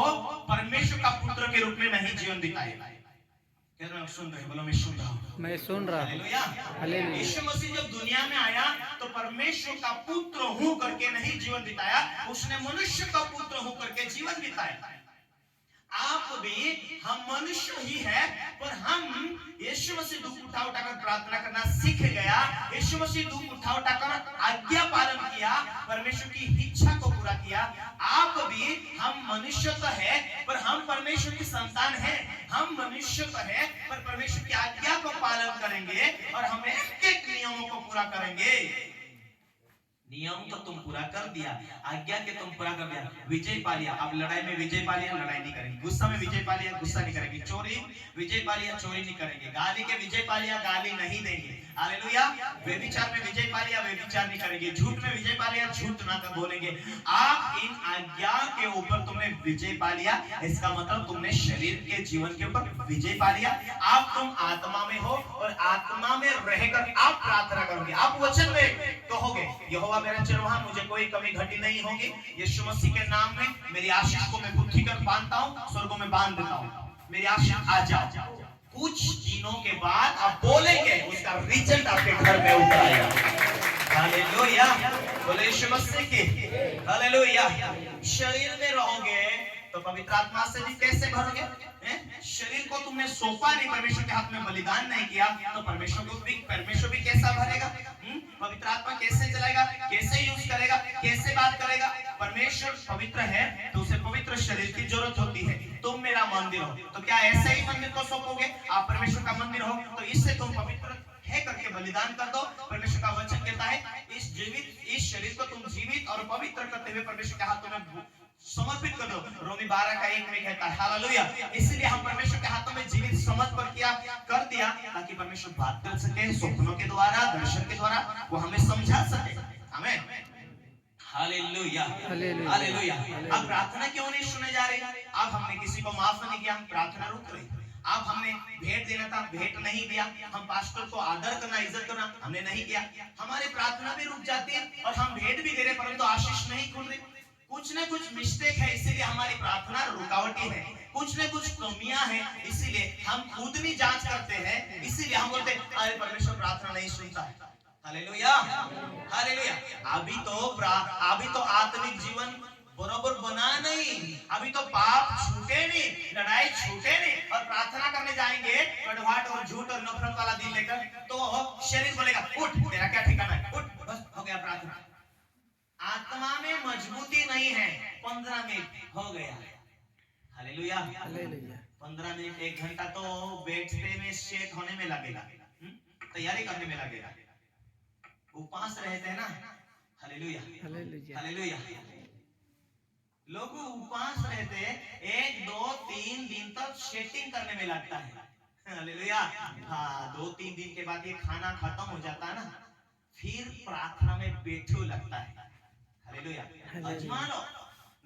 परमेश्वर का पुत्र के रूप में नहीं जीवन बिताया। सुन रहे? बोलो मैं सुन रहा हूँ, मैं सुन रहा हूँ। हालेलुया। यीशु मसीह जब दुनिया में आया तो परमेश्वर का पुत्र हूँ करके नहीं जीवन बिताया, उसने मनुष्य का पुत्र हूँ करके जीवन बिताया। आप भी, हम मनुष्य ही है, पर हम यीशु मसीह दुख उठाकर प्रार्थना करना सीख गया। यीशु मसीह दुख उठाकर आज्ञा पालन किया, परमेश्वर की इच्छा को पूरा किया। आप भी, हम मनुष्य तो है पर हम परमेश्वर की संतान हैं। हम मनुष्य तो है पर परमेश्वर की आज्ञा को पालन करेंगे, और हम एक नियमों को पूरा करेंगे। नियम तो तुम पूरा कर दिया, आज्ञा के तुम पूरा कर दिया, विजय पा लिया। अब लड़ाई में विजय पा लिया, लड़ाई नहीं करेंगे। गुस्सा में विजय पा लिया, गुस्सा नहीं करेंगे। चोरी विजय पा लिया, चोरी नहीं करेंगे। गाली के विजय पा लिया, गाली नहीं देंगे। हालेलुया। व्यभिचार में विजय पा लिया, व्यभिचार नहीं करेंगे। झूठ में विजय पा लिया, झूठ ना बोलेंगे। आप इन आज्ञा के ऊपर तुमने विजय पा लिया, इसका मतलब तुमने शरीर के जीवन के ऊपर विजय पा लिया। आप तुम आत्मा में हो, और आत्मा में रहकर आप प्रार्थना करोगे। आप वचन में कहोगे, यहोवा मेरा चरवाहा, मुझे कोई कमी घटी नहीं होगी। यीशु मसीह के नाम में मेरी आशीष को मैं बुद्धि कर बांधता हूँ, स्वर्गों में बांध देता हूँ। मेरी आशीष आ जाओ। कुछ दिनों के बाद आप बोलेंगे, उसका रिजल्ट आपके घर में उतर आएगा। हालेलुया, बोले यीशु मसीह की हालेलुया। शरीर में रहोगे तो पवित्र आत्मा से भी कैसे भरोगे? शरीर को तुमने सौंपा नहीं, परमेश्वर के हाथ में बलिदान नहीं किया, तो परमेश्वर भी कैसा भरेगा? पवित्र आत्मा कैसे चलाएगा, कैसे यूज करेगा, कैसे बात करेगा? परमेश्वर पवित्र है तो उसे पवित्र शरीर की जरूरत होती है। तुम मेरा मंदिर हो, तो क्या ऐसे ही मंदिर को सौंपोगे? आप परमेश्वर का मंदिर हो तो इससे तुम पवित्र है करके बलिदान कर दो। परमेश्वर का वचन कहता है इस शरीर को तुम जीवित और पवित्र करते हुए परमेश्वर के हाथों में समर्पित कर दो। रोमी 12:1 में कहता है हालेलुया। इसलिए हम परमेश्वर के हाथों में जीवित समर्पण कर दिया ताकि परमेश्वर बात कर सके, स्वप्नों के द्वारा, दर्शन के द्वारा वो हमें समझा सके। आमीन, हालेलुया, हालेलुया। अब प्रार्थना क्यों नहीं सुने जा रही? अब हमने किसी को माफ नहीं किया, प्रार्थना रुक गई। अब हमने भेंट देना था, भेंट नहीं दिया। हम पास्टर को आदर करना, इज्जत करना हमने नहीं किया, हमारी प्रार्थना भी रुक जाती है और हम भेंट भी दे रहे परंतु आशीष नहीं खुल रही। कुछ न कुछ मिस्टेक है, इसीलिए हमारी प्रार्थना रुकावटी है। कुछ न कुछ कमियां हैं, इसीलिए हम खुद भी जांच करते हैं। इसीलिए हम बोलते हैं अरे परमेश्वर प्रार्थना नहीं सुनता है। Hallelujah, hallelujah. अभी तो आत्मिक जीवन बरोबर बना नहीं, अभी तो पाप छूटे नहीं, लड़ाई छूटे नहीं, और प्रार्थना करने जाएंगे कड़वाहट और झूठ और नफरत वाला दिल लेकर, तो शरीर बोलेगा उठ, तेरा क्या ठिकाना है, उठ, बस हो गया प्रार्थना। आत्मा में मजबूती नहीं है, 15 मिनट हो गया। Hallelujah, hallelujah. 15 मिनट 1 घंटा तो बैठने में, सेट होने में लगेगा, तैयारी करने में लगेगा। उपवास रहते हैं ना, हालेलुया, हालेलुया, हालेलुया। लोग उपवास रहते 1, 2, 3 दिन तक सेटिंग करने में लगता है। हालेलुया। हाँ, 2-3 दिन के बाद ये खाना खत्म हो जाता है ना, फिर प्रार्थना में बैठो लगता है। हालेलुया। आजमा लो,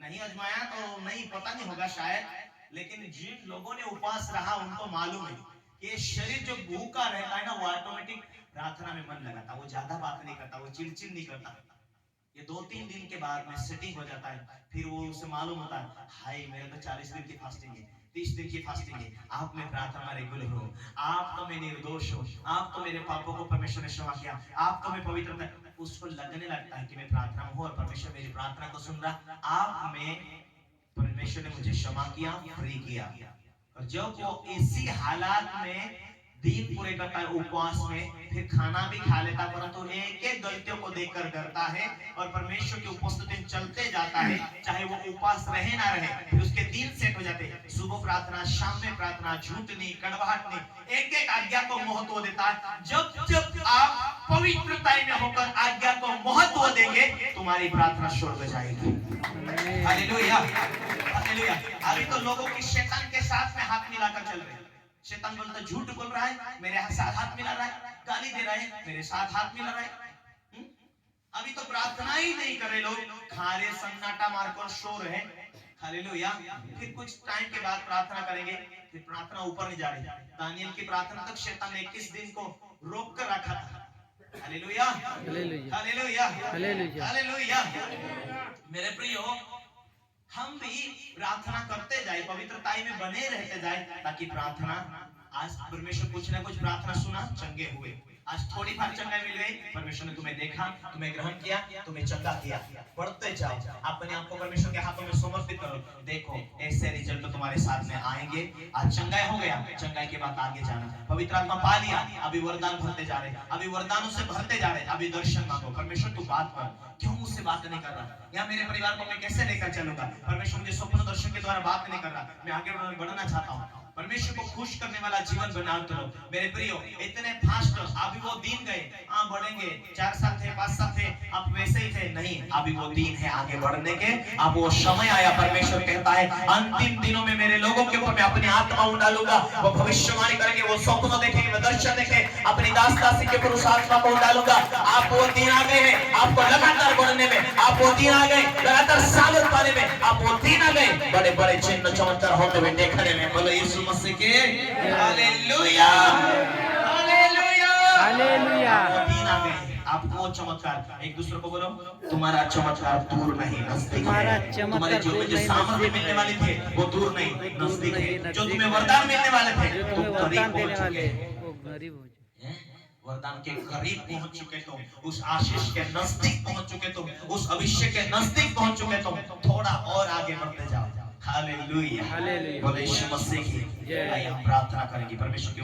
नहीं आजमाया तो नहीं, पता नहीं होगा शायद, लेकिन जिन लोगों ने उपवास रहा उनको मालूम है कि शरीर जो भूखा रहता है ना, वो ऑटोमेटिक प्रार्थना में मन लगाता, वो ज्यादा बात नहीं करता, वो चिड़चिड़ नहीं करता। ये 2-3 दिन के बाद में सेटिंग हो जाता है, फिर वो उसे मालूम होता है हाय मेरे तो 40 दिन की फास्टिंग है, 30 दिन की फास्टिंग है, आप में प्रार्थना रेगुलर हो, आप तो मैं निर्दोष हो, आप तो मेरे पापों को परमेश्वर ने क्षमा किया, आप तो मैं पवित्र, उसको लगने लगता है कि मैं प्रार्थना में हूं और परमेश्वर मेरी प्रार्थना को सुन रहा, आप में परमेश्वर ने मुझे क्षमा किया, फ्री किया। और जब वो इसी हालात में दिन पूरे करता है उपवास में, फिर खाना भी खा लेता, परंतु एक गलतियों को देखकर डरता है और परमेश्वर की उपस्थिति में चलते जाता है, चाहे वो उपवास रहे ना रहे, फिर उसके दिन सेट हो जाते हैं। सुबह प्रार्थना, शाम में प्रार्थना, झूठ नहीं, कड़वाहट नहीं, एक आज्ञा को महत्व देता है। जब आप पवित्रता में होकर आज्ञा को महत्व देंगे, तुम्हारी प्रार्थना स्वर्ग जाएगी। Hallelujah, hallelujah. अभी तो लोगों की शैतान के साथ में हाथ मिलाकर चल रहे हैं। शैतान बोलता झूठ बोल रहा है, मेरे साथ हाथ मिला रहा है, गाली दे रहा है, मेरे साथ हाथ मिला रहा है। अभी तो प्रार्थना ही नहीं कर रहे लोग, खारे सन्नाटा मारकर सो रहे हैं। हालेलुया। फिर कुछ टाइम के बाद प्रार्थना करेंगे, फिर प्रार्थना ऊपर नहीं जा रही। दानियल की प्रार्थना तक शैतान ने 21 दिन को रोक कर रखा था। Hallelujah, hallelujah, hallelujah, hallelujah. मेरे प्रियो, हम भी प्रार्थना करते जाए, पवित्रता में बने रहते जाए, ताकि प्रार्थना, आज परमेश्वर कुछ ना कुछ प्रार्थना सुना, चंगे हुए। आज थोड़ी बार चंगाई मिल गई, परमेश्वर ने तुम्हें देखा, तुम्हें ग्रहण किया, तुम्हें चंगा किया। बढ़ते जाओ, अपने आप को परमेश्वर के हाथों में समर्पित करो, देखो ऐसे रिजल्ट तो तुम्हारे साथ में आएंगे। आज चंगाई हो गया, चंगाई के बाद आगे जाना, पवित्र आत्मा पा लिया, अभी वरदान भरते जा रहे, अभी वरदानों से भरते जा रहे, अभी दर्शन मांगो। परमेश्वर तू बात कर, क्यों मुझसे बात नहीं कर रहा, या मेरे परिवार को मैं कैसे लेकर चलूंगा? परमेश्वर मुझे स्वप्न दर्शन के द्वारा बात नहीं कर रहा, मैं आगे बढ़ना चाहता हूँ। परमेश्वर को खुश करने वाला जीवन बना करो। मेरे प्रियो, इतने फास्ट अभी वो दिन गए, बढ़ेंगे, 4 साल थे, 5 साल थे, अब वैसे ही थे नहीं, अभी वो दिन है आगे बढ़ने के। अब वो समय आया, परमेश्वर कहता है अंतिम दिनों में मेरे लोगों के ऊपर मैं अपनी आत्मा डालूंगा, वो भविष्यवाणी करेंगे, वो स्वप्न देखेंगे, वो दर्शन देखेंगे, अपनी दास दासी के ऊपर उस आत्मा को डालूंगा। आप वो दिन आ गए हैं, आपको लगातार बढ़ने में, आप वो दिन आ गए लगातार साबित पाने में, आप वो दिन आ गए बड़े बड़े चिन्ह चमत्कार होते हुए देखने में। बोलो यीशु मसीह के हालेलुया, हालेलुया, हालेलुया। दिन आ गए, आपको चमत्कार, एक दूसरे को बोलो तुम्हारा चमत्कार दूर नहीं नजदीक है। तुम्हारे जो सामर्थ्य मिलने वाले थे वो दूर नहीं नजदीक है। जो तुम्हें वरदान मिलने वाले थे तुम वरदान पहुंच देने वाले चुके हैं। वो गरीब हो जाए। हैं? वरदान के करीब पहुंच चुके तुम, उस आशीष के नजदीक पहुंच चुके तुम, उस अभिषेक के नजदीक पहुंच चुके तुम, थोड़ा और आगे बढ़ते जाओ। Hallelujah, hallelujah. बोले यीशु मसीह की जय। आइए हम प्रार्थना करेंगे परमेश्वर के